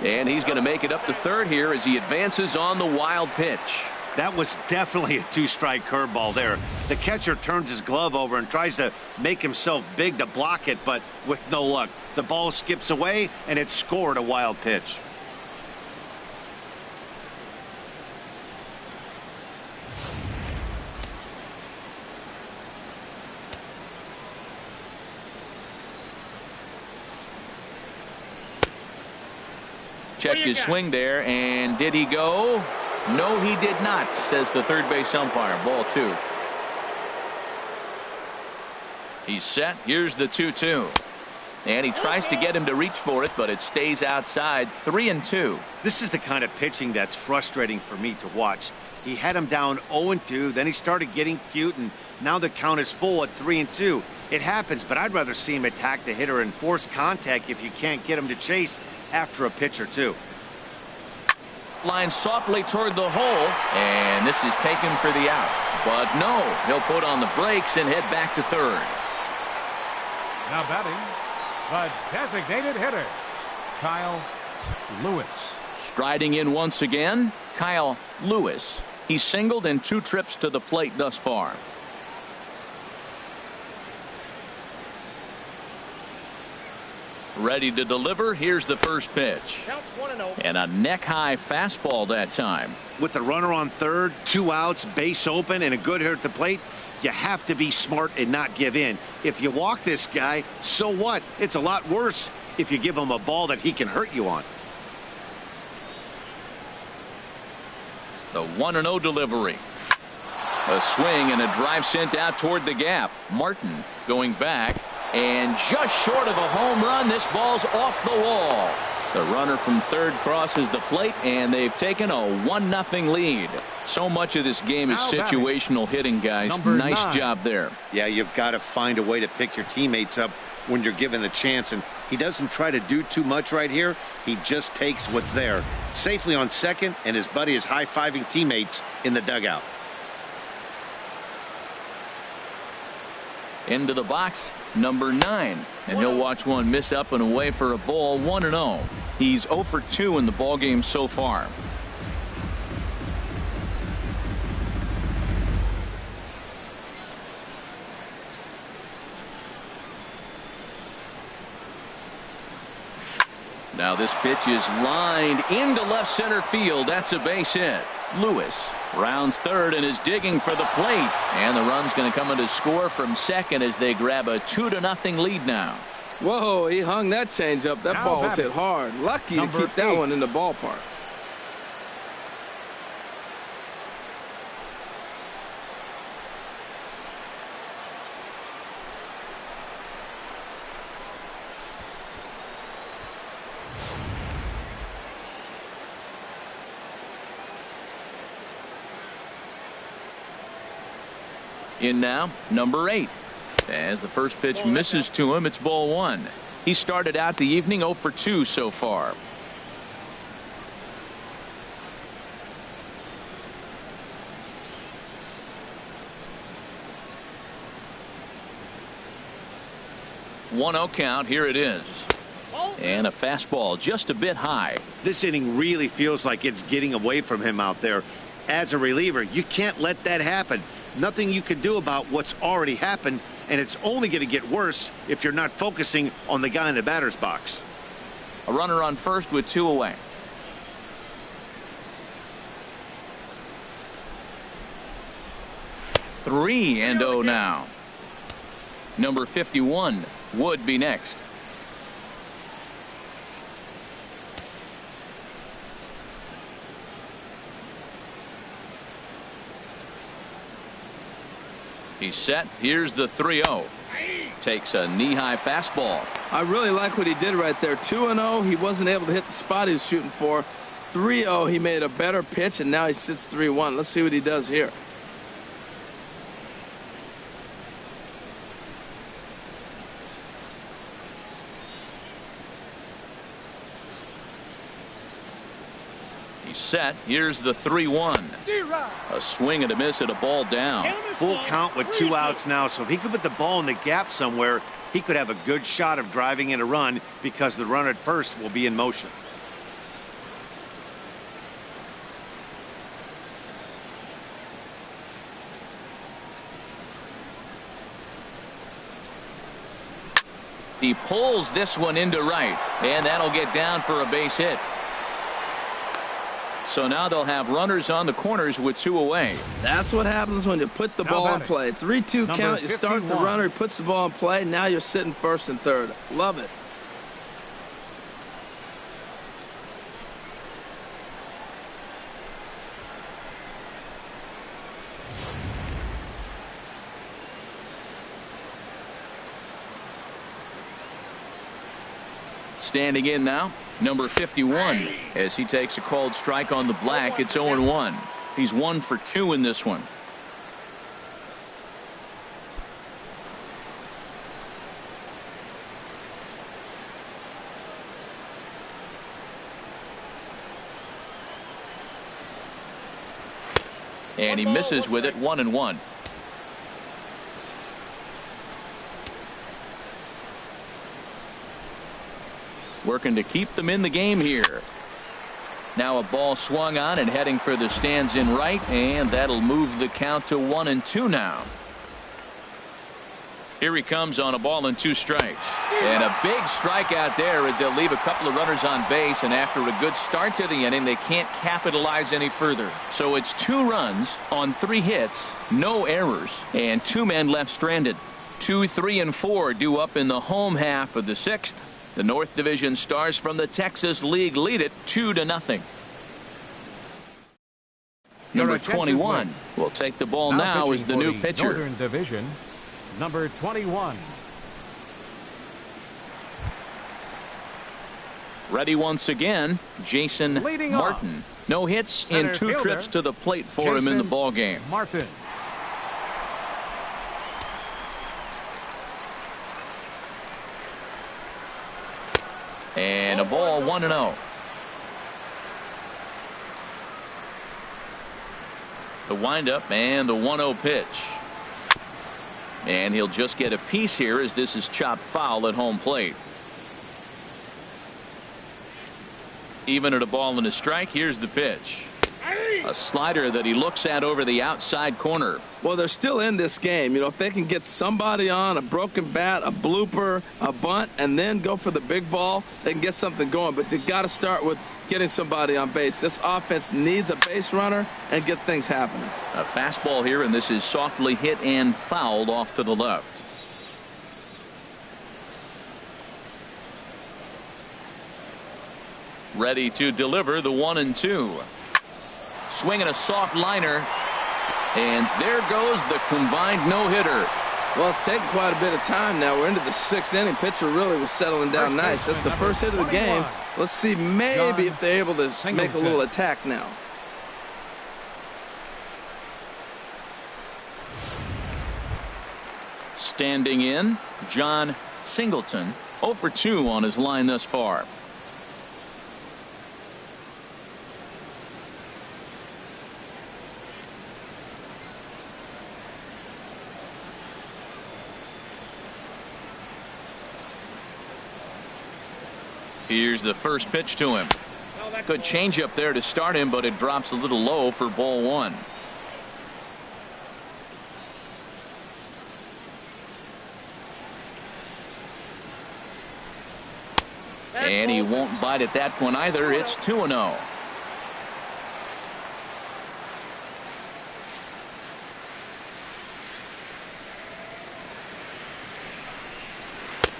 And he's going to make it up to third here as he advances on the wild pitch. That was definitely a 2-strike curveball there. The catcher turns his glove over and tries to make himself big to block it, but with no luck. The ball skips away, and it's scored a wild pitch. Checked his swing there, and did he go? No, he did not, says the third base umpire. Ball 2. He's set. Here's the 2-2. And he tries to get him to reach for it, but it stays outside. 3-2. This is the kind of pitching that's frustrating for me to watch. He had him down 0-2, then he started getting cute, and now the count is full at 3-2. It happens, but I'd rather see him attack the hitter and force contact if you can't get him to chase after a pitch or two. Line softly toward the hole, and this is taken for the out. But no, he'll put on the brakes and head back to third. Now batting, the designated hitter, Kyle Lewis. Striding in once again, Kyle Lewis. He's singled in 2 trips to the plate thus far. Ready to deliver. Here's the first pitch. Counts 1-0. And a neck-high fastball that time. With the runner on third, 2 outs, base open, and a good hitter at the plate, you have to be smart and not give in. If you walk this guy, so what? It's a lot worse if you give him a ball that he can hurt you on. The 1-0 delivery. A swing and a drive sent out toward the gap. Martin going back. And just short of a home run, this ball's off the wall. The runner from third crosses the plate, and they've taken a 1-0 lead. So much of this game is situational hitting, guys. Nice job there. Yeah, you've got to find a way to pick your teammates up when you're given the chance, and he doesn't try to do too much right here. He just takes what's there. Safely on second, and his buddy is high-fiving teammates in the dugout. Into the box, number 9, and he'll watch one miss up and away for a ball. 1-0. He's 0 for 2 in the ball game so far. Now this pitch is lined into left center field. That's a base hit. Lewis Rounds third and is digging for the plate. And the run's going to come in to score from second as they grab a 2-0 lead now. Whoa, he hung that changeup. That ball was hit hard. Lucky to keep that one in the ballpark. In now, number 8. As the first pitch misses to him, it's ball 1. He started out the evening 0 for 2 so far. One 0 count. Here it is. And a fastball just a bit high. This inning really feels like it's getting away from him out there. As a reliever, you can't let that happen. Nothing you can do about what's already happened, and it's only going to get worse if you're not focusing on the guy in the batter's box. A runner on first with 2 away. Three and 0 now. Number 51 would be next. He's set. Here's the 3-0. Takes a knee-high fastball. I really like what he did right there. 2-0. He wasn't able to hit the spot he was shooting for. 3-0. He made a better pitch, and now he sits 3-1. Let's see what he does here. Set. Here's the 3-1. A swing and a miss at a ball down. Full count with 2 outs now, so if he could put the ball in the gap somewhere, he could have a good shot of driving in a run because the runner at first will be in motion. He pulls this one into right, and that'll get down for a base hit. So now they'll have runners on the corners with 2 away. That's what happens when you put the ball in play. 3-2 count. You start the runner, he puts the ball in play. Now you're sitting first and third. Love it. Standing in now, number 51, as he takes a called strike on the black. It's 0-1. He's 1 for 2 in this one. And he misses with it. 1-1. Working to keep them in the game here. Now a ball swung on and heading for the stands in right, and that'll move the count to 1-2 now. Here he comes on a ball and 2 strikes. And a big strikeout there as they'll leave a couple of runners on base, and after a good start to the inning, they can't capitalize any further. So it's 2 runs on 3 hits, no errors, and 2 men left stranded. 2, 3, and 4 due up in the home half of the 6th. The North Division Stars from the Texas League lead it 2-0. Number 21 will take the ball now as the new pitcher. Northern Division, number 21. Ready once again, Jason Martin. No hits in 2 trips to the plate for him in the ball game. Martin. And a ball, 1-0. The windup and the 1-0 pitch. And he'll just get a piece here as this is chopped foul at home plate. Even at a ball and a strike. Here's the pitch. A slider that he looks at over the outside corner. Well, they're still in this game. You know, if they can get somebody on, a broken bat, a blooper, a bunt, and then go for the big ball, they can get something going. But they've got to start with getting somebody on base. This offense needs a base runner and get things happening. A fastball here, and this is softly hit and fouled off to the left. Ready to deliver the 1-2. Swinging a soft liner. And there goes the combined no-hitter. Well, it's taken quite a bit of time now. We're into the 6th inning. Pitcher really was settling down nice. That's the first hit of the game. Let's see maybe if they're able to make a little attack now. Standing in, John Singleton. 0 for 2 on his line thus far. Here's the first pitch to him. Good changeup there to start him, but it drops a little low for ball 1. And he won't bite at that one either. It's 2-0.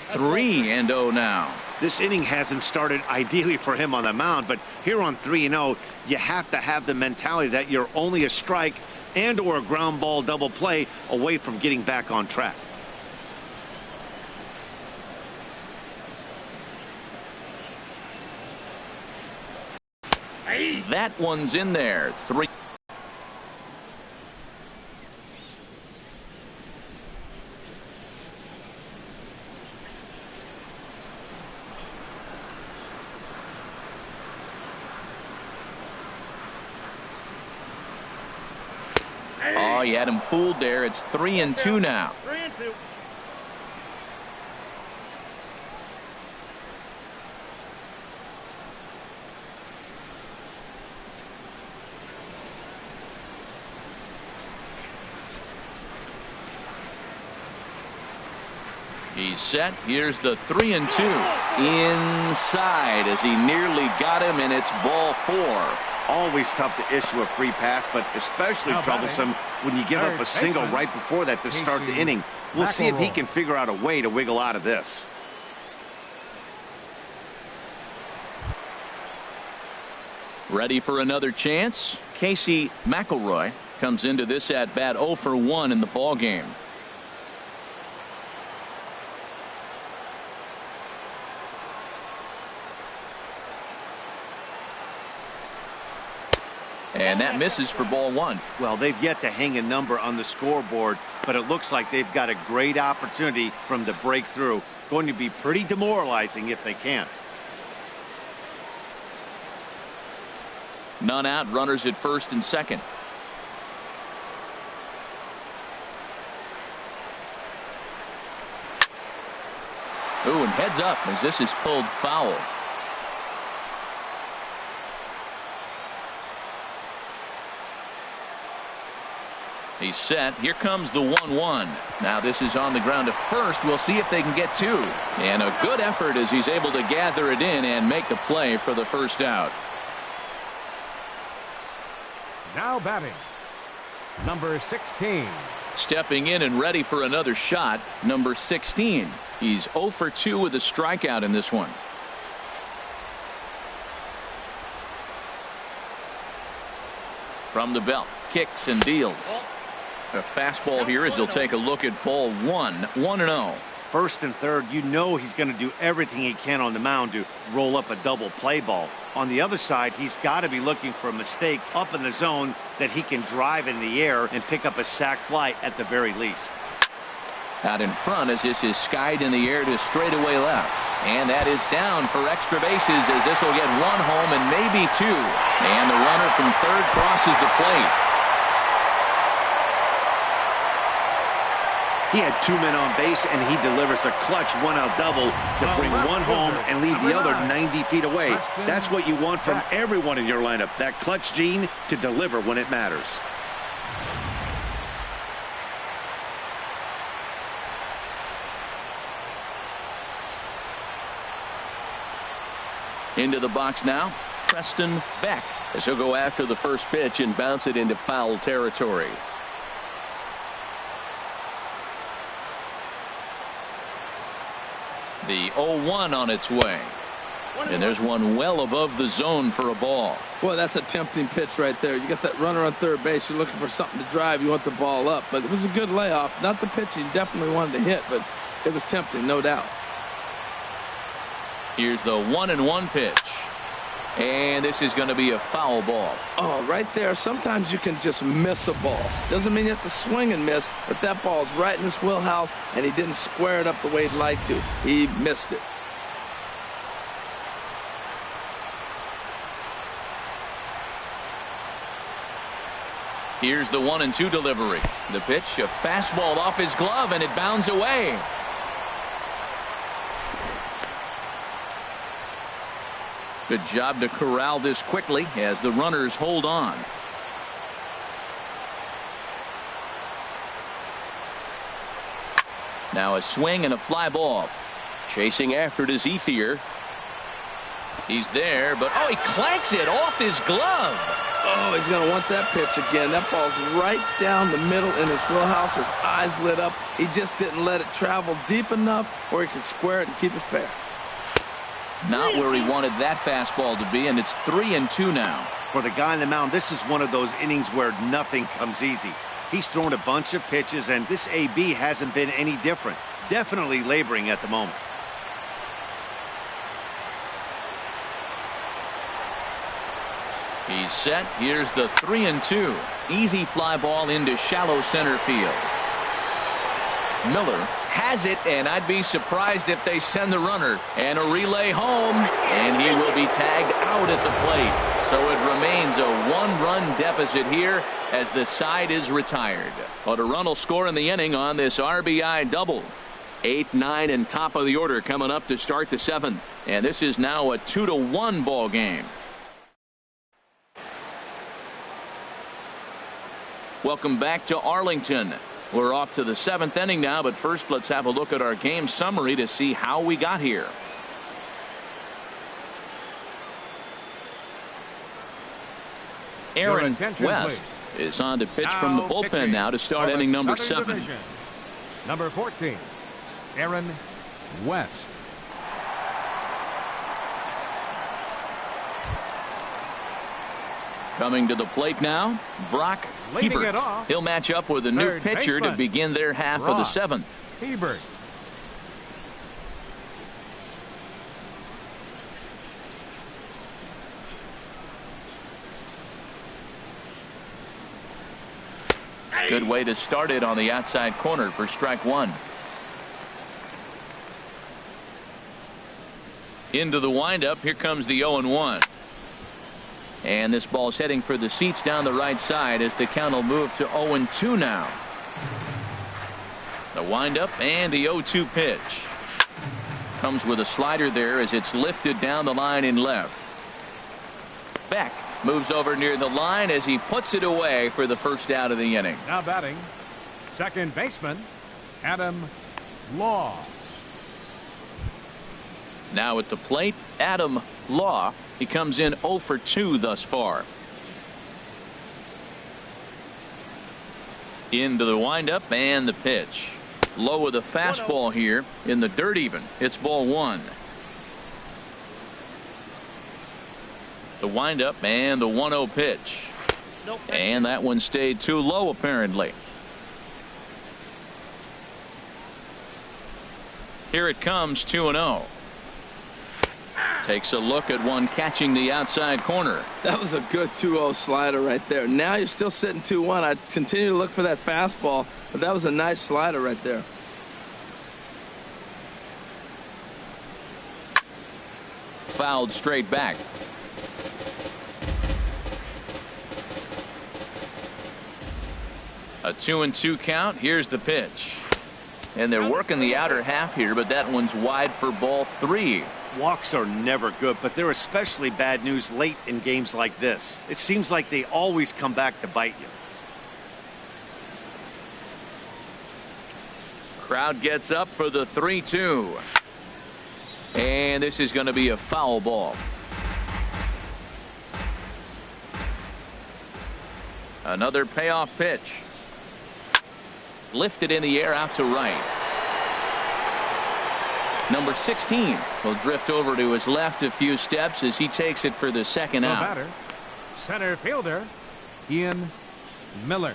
Three and 0 now. This inning hasn't started ideally for him on the mound, but here on 3-0, you have to have the mentality that you're only a strike and or a ground ball double play away from getting back on track. That one's in there. 3. Oh, you had him fooled there. It's 3-2 now. 3-2. He's set. Here's the 3-2 inside as he nearly got him, and it's ball 4. Always tough to issue a free pass, but especially troublesome when you give up a single right before that to start the inning. We'll see if he can figure out a way to wiggle out of this. Ready for another chance? Casey McElroy comes into this at bat 0 for 1 in the ball game. And that misses for ball 1. Well, they've yet to hang a number on the scoreboard, but it looks like they've got a great opportunity for them to break through. Going to be pretty demoralizing if they can't. None out, runners at first and second. Ooh, and heads up as this is pulled foul. He's set. Here comes the 1-1. Now this is on the ground to first. We'll see if they can get 2. And a good effort as he's able to gather it in and make the play for the first out. Now batting, number 16. Stepping in and ready for another shot, number 16. He's 0 for 2 with a strikeout in this one. From the belt, kicks and deals. A fastball here as he'll take a look at ball 1. 1-0. First and third, you know he's going to do everything he can on the mound to roll up a double play ball. On the other side, he's got to be looking for a mistake up in the zone that he can drive in the air and pick up a sac fly at the very least. Out in front as this is skied in the air to straightaway left. And that is down for extra bases as this will get 1 home and maybe 2. And the runner from third crosses the plate. He had 2 men on base, and he delivers a clutch one-out double to bring one home and leave the other 90 feet away. That's what you want from everyone in your lineup, that clutch gene to deliver when it matters. Into the box now, Preston Beck, as he'll go after the first pitch and bounce it into foul territory. The 0-1 on its way. And there's one well above the zone for a ball. Boy, that's a tempting pitch right there. You got that runner on third base. You're looking for something to drive. You want the ball up. But it was a good layoff. Not the pitch he definitely wanted to hit, but it was tempting, no doubt. Here's the 1-1 pitch. And this is going to be a foul ball. Oh, right there. Sometimes you can just miss a ball. Doesn't mean you have to swing and miss, but that ball's right in his wheelhouse, and he didn't square it up the way he'd like to. He missed it. Here's the 1-2 delivery. The pitch, a fastball off his glove, and it bounds away. Good job to corral this quickly as the runners hold on. Now a swing and a fly ball. Chasing after it is Ethier. He's there, but oh, he clanks it off his glove. Oh, he's going to want that pitch again. That ball's right down the middle in his wheelhouse. His eyes lit up. He just didn't let it travel deep enough where he could square it and keep it fair. Not where he wanted that fastball to be, and it's 3-2 now. For the guy on the mound, this is one of those innings where nothing comes easy. He's thrown a bunch of pitches, and this AB hasn't been any different. Definitely laboring at the moment. He's set. Here's the 3-2. Easy fly ball into shallow center field. Miller has it, and I'd be surprised if they send the runner. And a relay home, and he will be tagged out at the plate. So it remains a one-run deficit here as the side is retired. But a run will score in the inning on this RBI double. 8, 9, and top of the order coming up to start the 7th. And this is now a 2-1 ball game. Welcome back to Arlington. We're off to the 7th inning now, but first let's have a look at our game summary to see how we got here. Aaron West is on to pitch from the bullpen now to start inning number 7. Number 14, Aaron West. Coming to the plate now, Brock Hebert. He'll match up with a new pitcher to begin their half of the 7th. Hebert. Good way to start it on the outside corner for strike 1. Into the windup. Here comes the 0-1. And this ball's heading for the seats down the right side as the count will move to 0-2 now. The windup and the 0-2 pitch. Comes with a slider there as it's lifted down the line in left. Beck moves over near the line as he puts it away for the first out of the inning. Now batting, second baseman, Adam Law. Now at the plate, Adam Law. He comes in 0 for 2 thus far. Into the windup and the pitch. Low with a fastball here in the dirt even. It's ball 1. The windup and the 1-0 pitch. And that one stayed too low apparently. Here it comes, 2-0. Takes a look at one catching the outside corner. That was a good 2-0 slider right there. Now you're still sitting 2-1. I continue to look for that fastball, but that was a nice slider right there. Fouled straight back. A 2-2 count. Here's the pitch. And they're working the outer half here, but that one's wide for ball 3. Walks are never good, but they're especially bad news late in games like this. It seems like they always come back to bite you. Crowd gets up for the 3-2. And this is going to be a foul ball. Another payoff pitch. Lifted in the air out to right. Number 16 will drift over to his left a few steps as he takes it for the second out. Batter, center fielder, Ian Miller.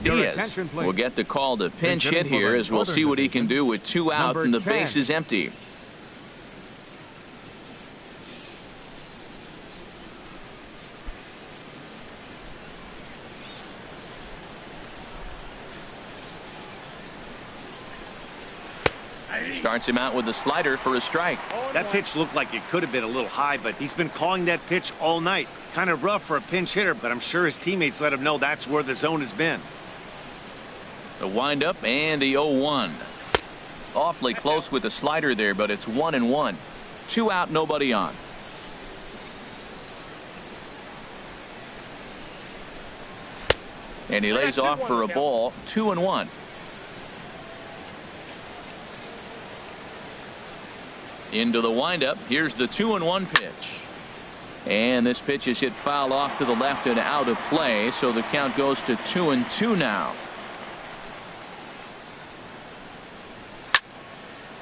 Diaz will get the call to pinch hit here as we'll see what he can do with 2 out and the base is empty. Starts him out with a slider for a strike. That pitch looked like it could have been a little high, but he's been calling that pitch all night. Kind of rough for a pinch hitter, but I'm sure his teammates let him know that's where the zone has been. The windup and the 0-1. Awfully close with the slider there, but it's 1-1. 2 out, nobody on. And he lays off for a ball. 2-1. Into the windup. Here's the 2-1 pitch. And this pitch is hit foul off to the left and out of play, so the count goes to 2-2 now.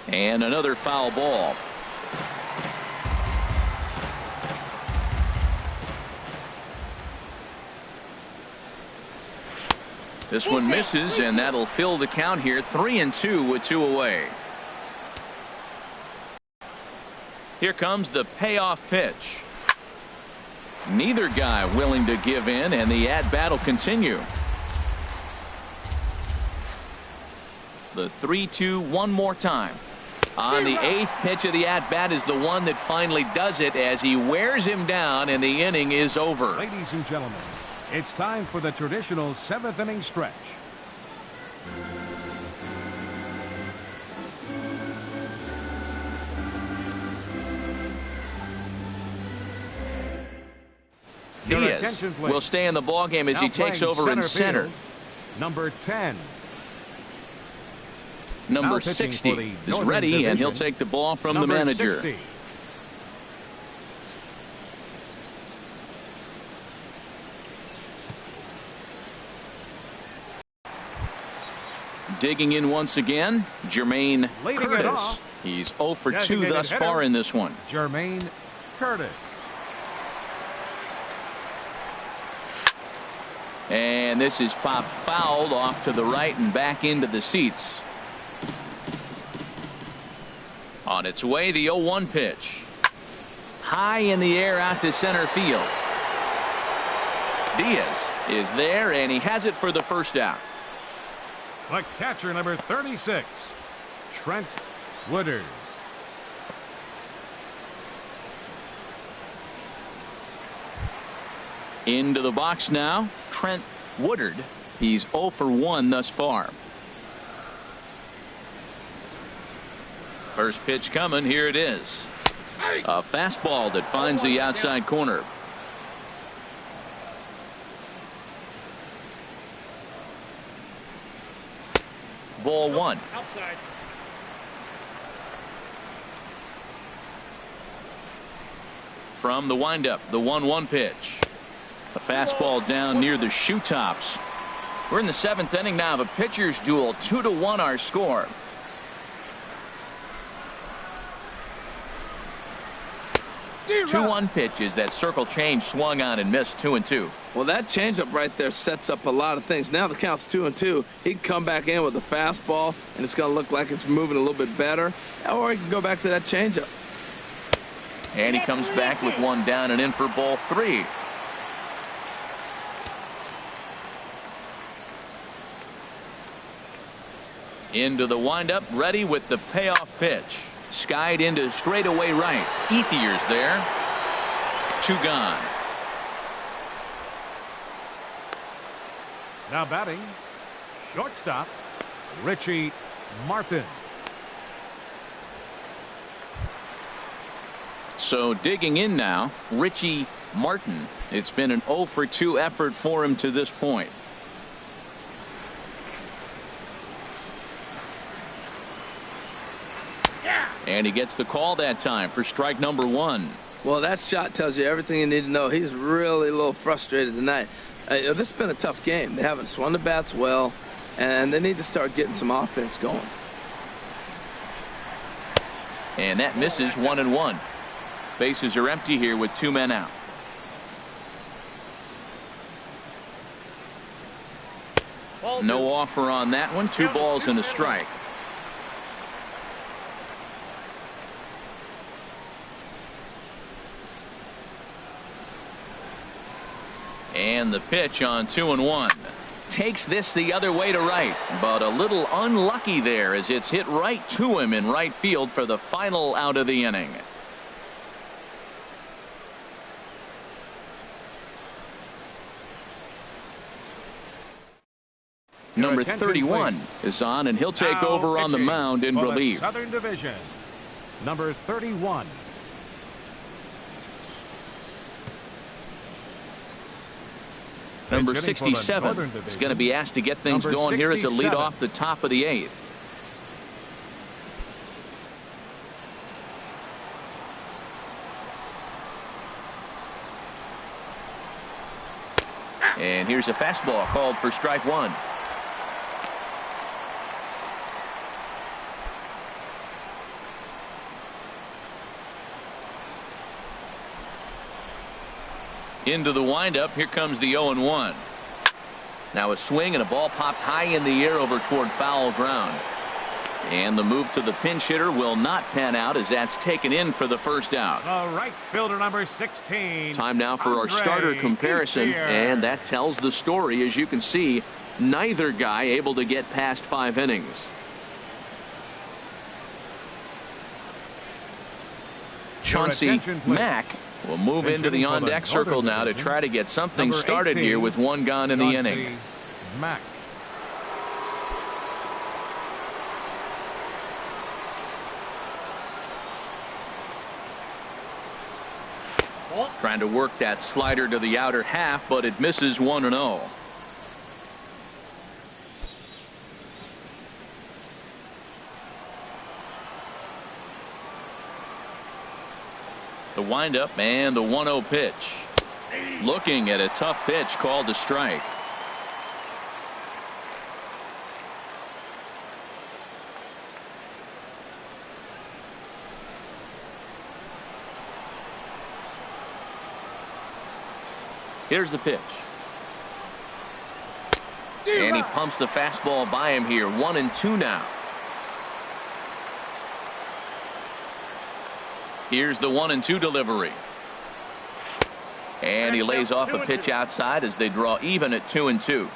And another foul ball. This one misses, and that'll fill the count here. 3-2 with 2 away. Here comes the payoff pitch. Neither guy willing to give in, and the at-bat will continue. The 3-2 one more time. On the 8th pitch of the at-bat is the one that finally does it as he wears him down, and the inning is over. Ladies and gentlemen, it's time for the traditional 7th inning stretch. Diaz will stay in the ballgame as he takes over in center. Number 10. Number 60 is ready, and he'll take the ball from the manager. 60. Digging in once again, Jermaine Curtis. He's 0 for 2 thus far in this one. Jermaine Curtis. And this is popped fouled off to the right and back into the seats. On its way, the 0-1 pitch. High in the air out to center field. Diaz is there, and he has it for the first out. The catcher, number 36, Trent Woodard. Into the box now, Trent Woodard. He's 0 for 1 thus far. First pitch coming. Here it is. A fastball that finds the outside corner. Ball 1. Outside. From the windup, the 1-1 pitch. A fastball down near the shoe tops. We're in the 7th inning now of a pitcher's duel. 2-1 our score. Two 1 pitches. That circle change swung on and missed. 2-2. Well, that changeup right there sets up a lot of things. Now the count's 2-2. He can come back in with a fastball, and it's going to look like it's moving a little bit better. Or he can go back to that changeup. And he comes back with one down and in for ball 3. Into the windup, ready with the payoff pitch. Skied into straightaway right. Ethier's there. 2 gone. Now batting, shortstop, Richie Martin. So digging in now, Richie Martin. It's been an 0 for 2 effort for him to this point. And he gets the call that time for strike number 1. Well, that shot tells you everything you need to know. He's really a little frustrated tonight. This has been a tough game. They haven't swung the bats well, and they need to start getting some offense going. And that misses 1-1. Bases are empty here with 2 men out. No offer on that one. 2 balls and a strike. And the pitch on 2-1. Takes this the other way to right, but a little unlucky there as it's hit right to him in right field for the final out of the inning. Number 31 is on, and he'll take now over on the mound in relief. Southern Division, number 31. Number 67 is going to be asked to get things going here as a lead off the top of the 8th. And here's a fastball called for strike 1. Into the windup. Here comes the 0-1. Now a swing and a ball popped high in the air over toward foul ground. And the move to the pinch hitter will not pan out as that's taken in for the first out. The right fielder, number 16. Time now for our starter comparison, and that tells the story. As you can see, neither guy able to get past 5 innings. Chauncey Mack will move into the on-deck circle now to try to get something started here with 1 gone in the inning. Mack. Trying to work that slider to the outer half, but it misses 1-0. The windup and the 1-0 pitch. Looking at a tough pitch called a strike. Here's the pitch. And he pumps the fastball by him here. 1-2 now. Here's the 1-2 delivery. And he lays off a pitch outside as they draw even at 2-2.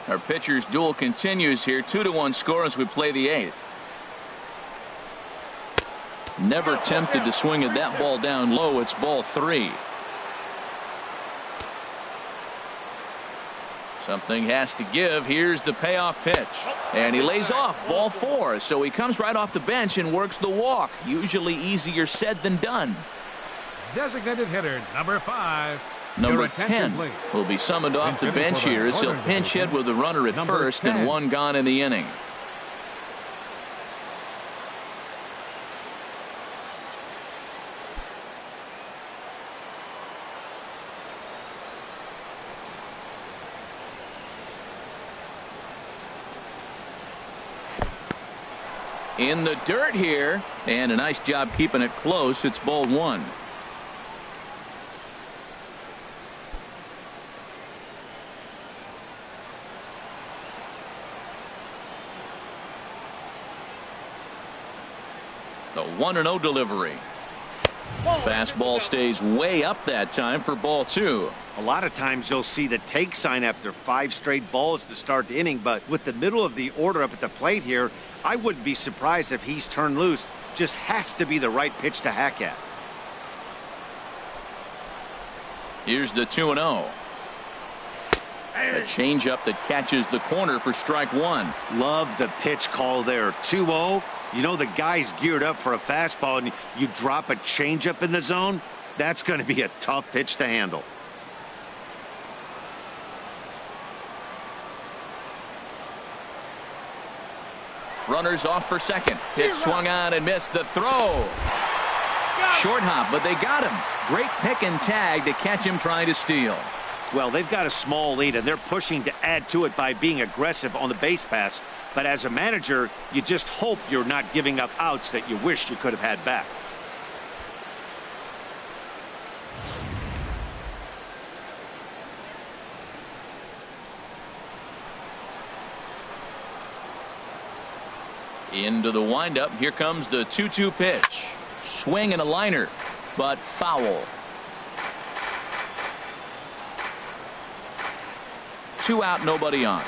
Our pitchers duel continues here. 2-1 score as we play the 8th. Never tempted to swing at that ball down low. It's ball 3. Something has to give. Here's the payoff pitch. And he lays off ball 4. So he comes right off the bench and works the walk. Usually easier said than done. Designated hitter, number 5. Number 10 will be summoned off the bench here as he'll pinch hit with a runner at first and 1 gone in the inning. In the dirt here, and a nice job keeping it close. It's ball 1. The 1-0 delivery. Fastball stays way up that time for ball 2. A lot of times you'll see the take sign after 5 straight balls to start the inning, but with the middle of the order up at the plate here, I wouldn't be surprised if he's turned loose. Just has to be the right pitch to hack at. Here's the 2-0. A changeup that catches the corner for strike one. Love the pitch call there. 2-0. You know the guy's geared up for a fastball, and you drop a changeup in the zone. That's going to be a tough pitch to handle. Runners off for second. Pitch swung on and missed. The throw. Short hop, but they got him. Great pick and tag to catch him trying to steal. Well, they've got a small lead, and they're pushing to add to it by being aggressive on the base pass. But as a manager, you just hope you're not giving up outs that you wish you could have had back. Into the windup. Here comes the 2-2 pitch. Swing and a liner, but foul. 2 out, nobody on.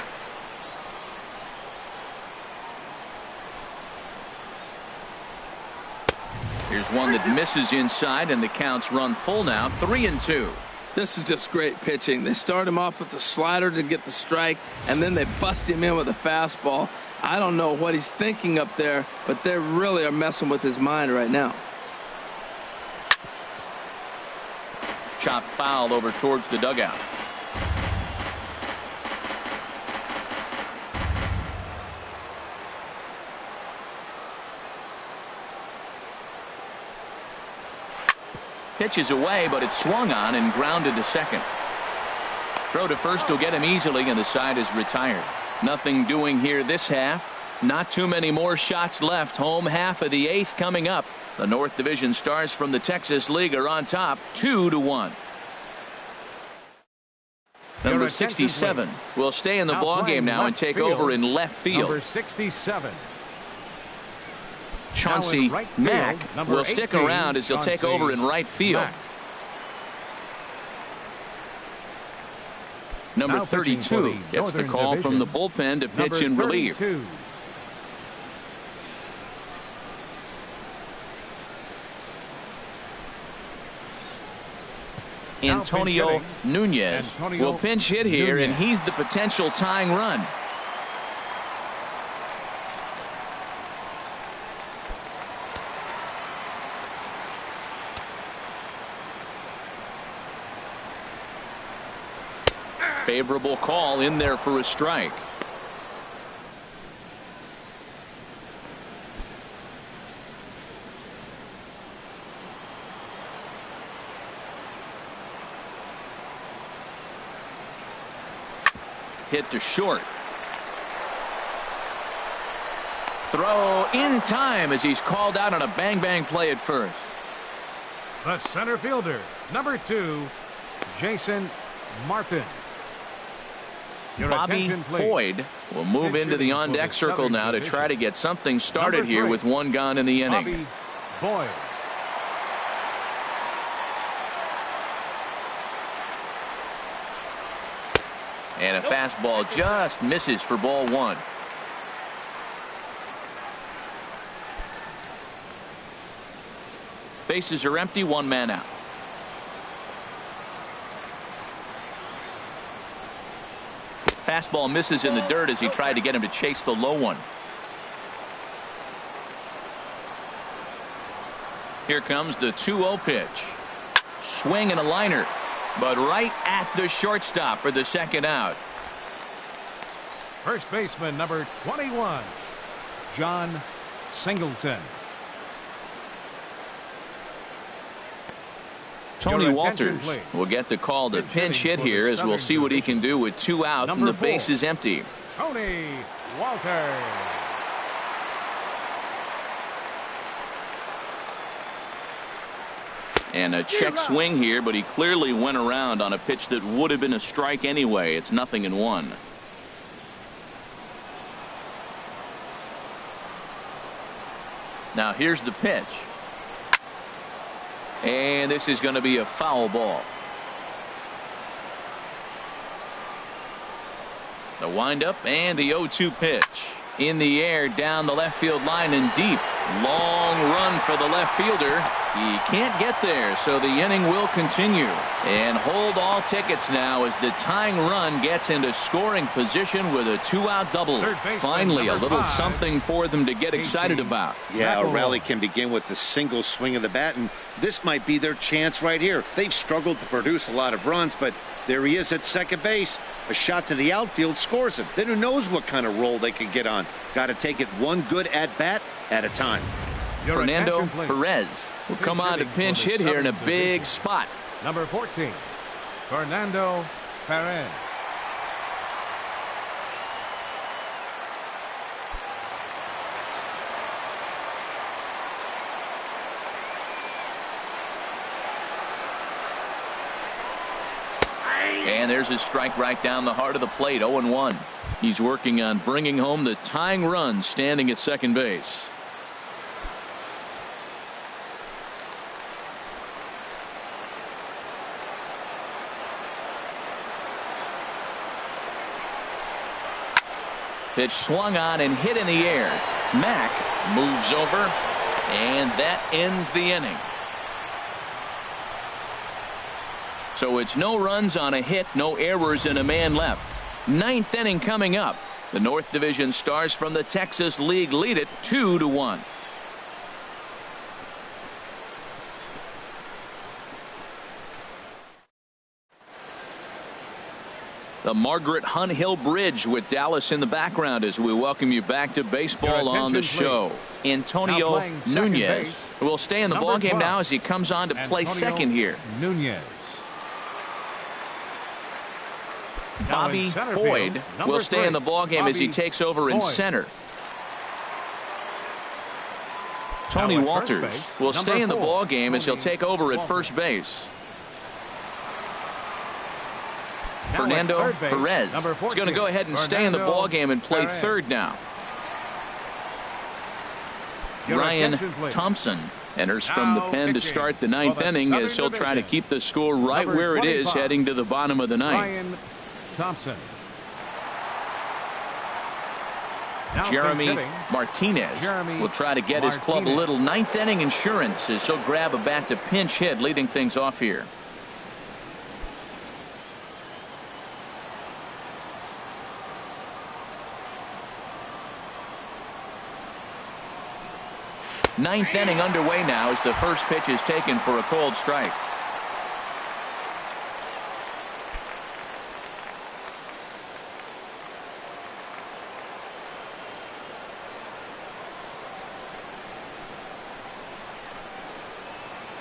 Here's one that misses inside, and the count's run full now. 3-2. This is just great pitching. They start him off with the slider to get the strike, and then they bust him in with a fastball. I don't know what he's thinking up there, but they really are messing with his mind right now. Chop foul over towards the dugout. Pitches away, but it's swung on and grounded to second. Throw to first will get him easily, and the side is retired. Nothing doing here this half. Not too many more shots left. Home half of the 8th coming up. The North Division Stars from the Texas League are on top 2-1. Number 67 will stay in the ballgame now and take over in left field. Number 67. Chauncey right Mack field, will stick 18, around as he'll take Chauncey over in right field. Mack. Number Now pitching for 32 the gets the Northern call from the Division. bullpen to pitch Number in relief. 32. Antonio Nunez Antonio will pinch hit here, Nunez. and he's the potential tying run. Favorable call in there for a strike. Hit to short. Throw in time as he's called out on a bang-bang play at first. The center fielder, number 2, Jason Martin. Your Bobby attention, please. Boyd will move Pitch into the hitting for on-deck the circle Southern now to Division. try to get something started Number here 3, with one gone in the inning. Bobby Boyd. And a fastball just misses for ball one. Bases are empty, one man out. Fastball misses in the dirt as he tried to get him to chase the low one. Here comes the 2-0 pitch. Swing and a liner, but right at the shortstop for the second out. First baseman, number 21, John Singleton. Tony Your Walters attention, please. will get the call to Pitch pinch hit hitting for the here as we'll Southern see what he Division. can do with 2 out Number and the 4, base is empty. Tony Walters. And a check swing here, but he clearly went around on a pitch that would have been a strike anyway. It's 0-1. Now here's the pitch. And this is going to be a foul ball. The windup and the 0-2 pitch. In the air, down the left field line and deep. Long run for the left fielder. He can't get there, so the inning will continue. And hold all tickets now as the tying run gets into scoring position with a 2-out double. Finally, a little something for them to get excited about. Yeah, a rally can begin with a single swing of the bat, and this might be their chance right here. They've struggled to produce a lot of runs, but there he is at second base. A shot to the outfield scores him. Then who knows what kind of roll they could get on. Got to take it one good at-bat at a time. Fernando Perez will come on to pinch hit here in a big spot. Number 14, Fernando Perez. And there's a strike right down the heart of the plate, 0-1. He's working on bringing home the tying run, standing at second base. Pitch swung on and hit in the air. Mack moves over, and that ends the inning. So it's no runs on a hit, no errors, and a man left. Ninth inning coming up. The North Division Stars from the Texas League lead it 2-1. The Margaret Hunt Hill Bridge with Dallas in the background as we welcome you back to baseball on the show. Antonio Nunez will stay in the ballgame now as he comes on to play second here. Nunez. Bobby Boyd will stay in the ballgame as he takes over in center. Tony Walters will stay in the ballgame as he'll take over at first base. Fernando Perez is going to go ahead and stay in the ballgame and play third now. Ryan Thompson enters from the pen to start the ninth inning as he'll try to keep the score right where it is heading to the bottom of the ninth. Thompson. Jeremy Martinez will try to get his club a little ninth inning insurance as he'll grab a bat to pinch hit, leading things off here. Ninth inning underway now as the first pitch is taken for a cold strike.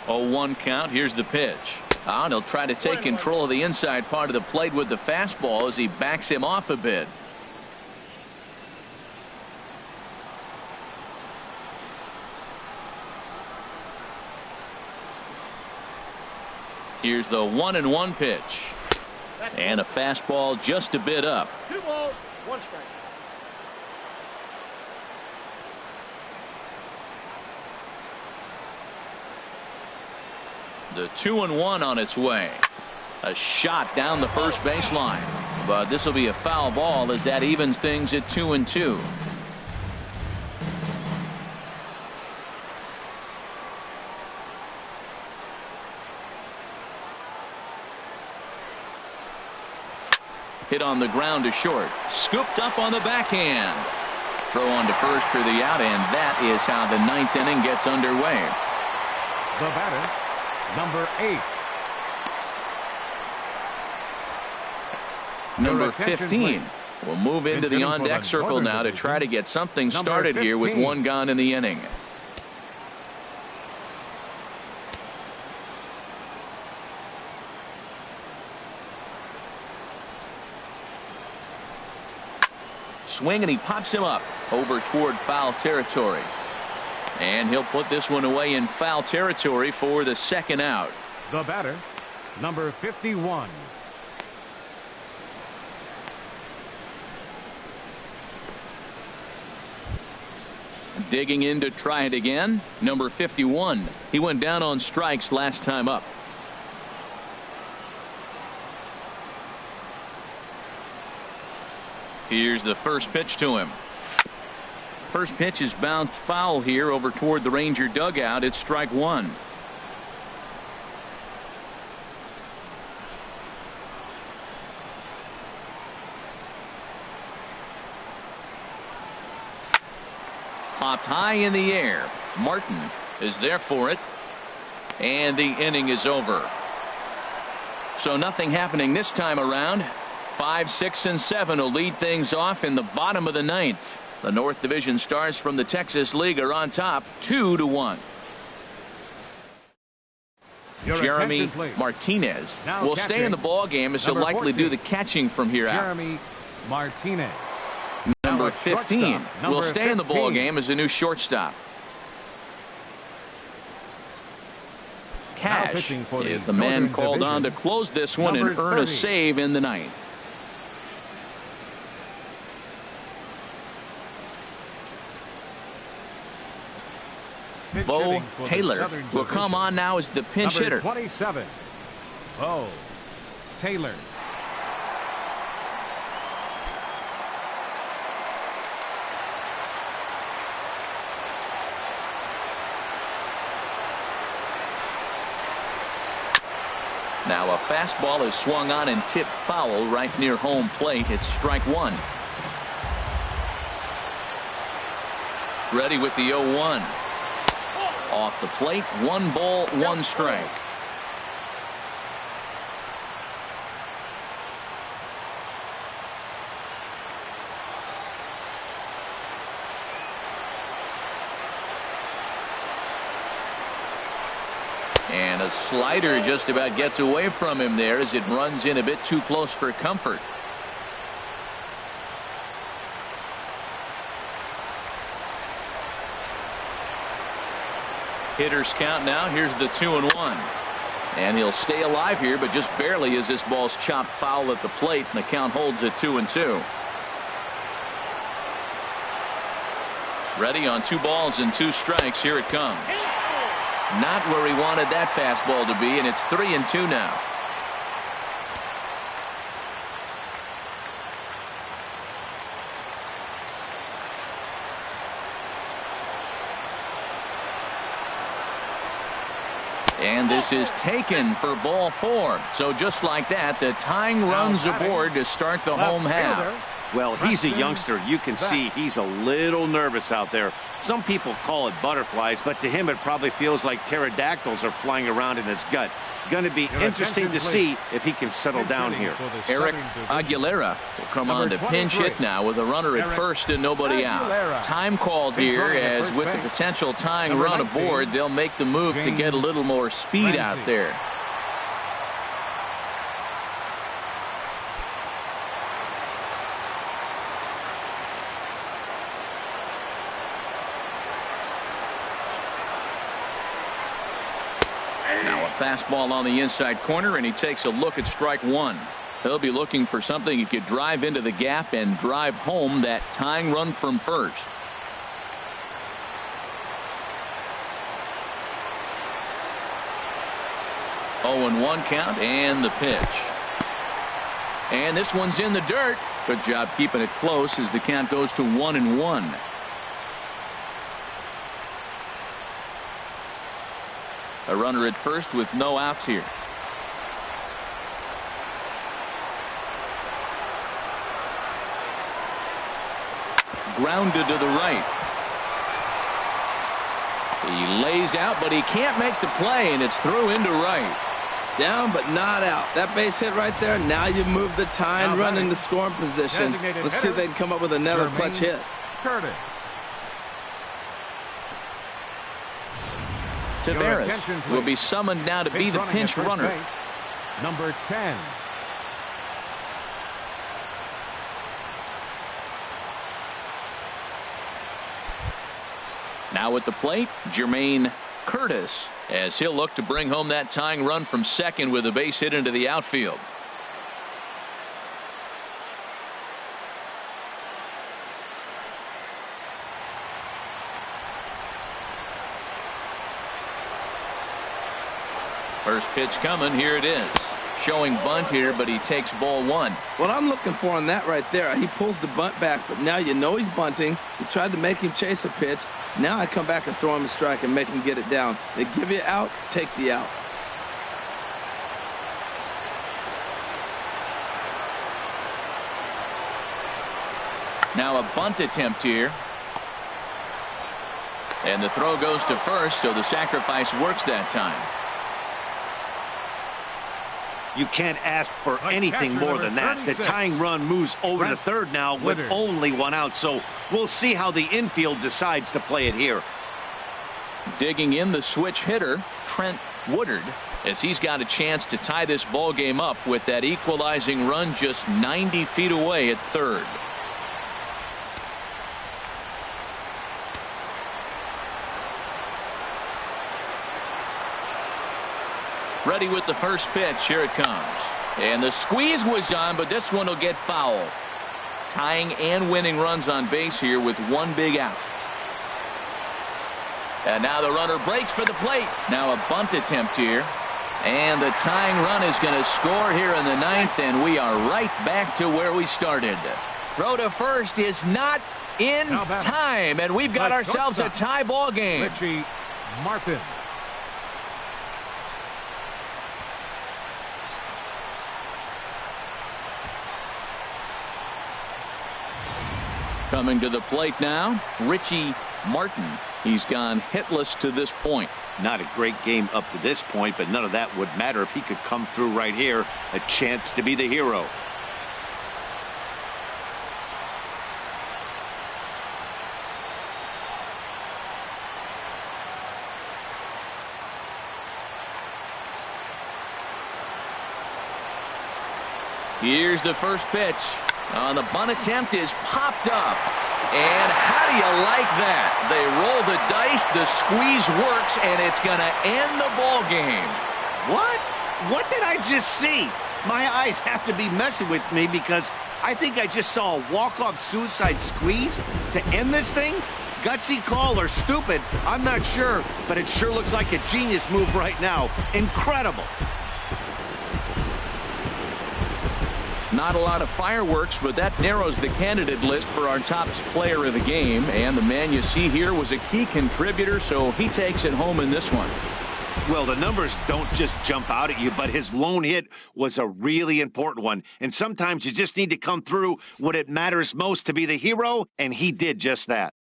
Oh, 1 count. Here's the pitch. And he'll try to take control of the inside part of the plate with the fastball as he backs him off a bit. Here's the 1-1 pitch. And a fastball just a bit up. 2 balls, 1 strike. The 2-1 on its way. A shot down the first baseline. But this will be a foul ball as that evens things at 2-2. Hit on the ground to short. Scooped up on the backhand. Throw on to first for the out, and that is how the ninth inning gets underway. The batter, number 8. Number 15 will move into the on-deck circle now to try to get something started here with 1 gone in the inning. Swing, and he pops him up over toward foul territory. And he'll put this one away in foul territory for the second out. The batter, number 51. Digging in to try it again, number 51. He went down on strikes last time up. Here's the first pitch to him. First pitch is bounced foul here over toward the Ranger dugout. It's strike 1. Popped high in the air. Martin is there for it. And the inning is over. So nothing happening this time around. 5, 6, and 7 will lead things off in the bottom of the ninth. The North Division Stars from the Texas League are on top 2-1. Jeremy Martinez will stay in the ball game as he'll likely do the catching from here out. Jeremy Martinez. Number 15 will stay in the ball game as a new shortstop. Cash is the man called on to close this one and earn a save in the ninth. Bo Taylor will come on now as the pinch hitter. 27. Bo Taylor. Now a fastball is swung on and tipped foul right near home plate. It's strike one. Ready with the 0-1. Off the plate, 1 ball, 1 strike. And a slider just about gets away from him there as it runs in a bit too close for comfort. Hitters count now. Here's the 2-1. And he'll stay alive here, but just barely as this ball's chopped foul at the plate, and the count holds at 2-2. Ready on 2 balls and 2 strikes. Here it comes. Not where he wanted that fastball to be, and it's 3-2 now. And this is taken for ball 4. So just like that, the tying runs aboard to start the home half. Well, he's a youngster. You can see he's a little nervous out there. Some people call it butterflies, but to him it probably feels like pterodactyls are flying around in his gut. Going to be interesting to see if he can settle down here. Eric Aguilera will come on to pinch hit now with a runner at first and nobody out. Time called here, as with the potential tying run aboard, they'll make the move to get a little more speed out there. Fastball on the inside corner, and he takes a look at strike one. He'll be looking for something he could drive into the gap and drive home that tying run from first. Oh, and 1 count, and the pitch. And this one's in the dirt. Good job keeping it close as the count goes to 1-1. A runner at first with no outs here. Grounded to the right. He lays out, but he can't make the play, and it's through into right. Down but not out. That base hit right there. Now you move the tying run into scoring position. Let's see if they can come up with another clutch hit. Curtis. Tavares will be summoned now to be the pinch runner. Number 10. Now at the plate, Jermaine Curtis, as he'll look to bring home that tying run from second with a base hit into the outfield. First pitch coming. Here it is. Showing bunt here, but he takes ball 1. What I'm looking for on that right there, he pulls the bunt back, but now you know he's bunting. You tried to make him chase a pitch. Now I come back and throw him a strike and make him get it down. They give you out, take the out. Now a bunt attempt here. And the throw goes to first, so the sacrifice works that time. You can't ask for anything more than that. The tying run moves over to third now with only one out, so we'll see how the infield decides to play it here. Digging in the switch hitter, Trent Woodard, as he's got a chance to tie this ball game up with that equalizing run just 90 feet away at third. Ready with the first pitch. Here it comes. And the squeeze was on, but this one will get foul. Tying and winning runs on base here with one big out. And now the runner breaks for the plate. Now a bunt attempt here. And the tying run is going to score here in the ninth, and we are right back to where we started. Throw to first is not in time, and we've got ourselves a tie ball game. Richie Martin. Coming to the plate now, Richie Martin. He's gone hitless to this point. Not a great game up to this point, but none of that would matter if he could come through right here. A chance to be the hero. Here's the first pitch. On the bunt attempt is popped up. And how do you like that? They roll the dice, the squeeze works, and it's going to end the ball game. What? What did I just see? My eyes have to be messing with me because I think I just saw a walk-off suicide squeeze to end this thing. Gutsy call or stupid, I'm not sure, but it sure looks like a genius move right now. Incredible. Not a lot of fireworks, but that narrows the candidate list for our top player of the game. And the man you see here was a key contributor, so he takes it home in this one. Well, the numbers don't just jump out at you, but his lone hit was a really important one. And sometimes you just need to come through when it matters most to be the hero, and he did just that.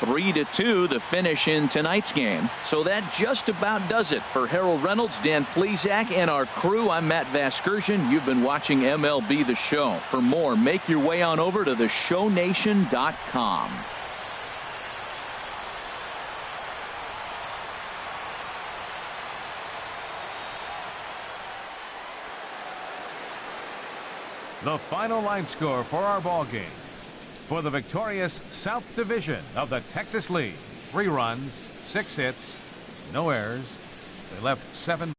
(3-2) the finish in tonight's game. So that just about does it for Harold Reynolds, Dan Plesac, and our crew. I'm Matt Vasgersian. You've been watching MLB The Show. For more, make your way on over to theshownation.com. The final line score for our ball game. For the victorious South Division of the Texas League, 3 runs, 6 hits, no errors. They left 7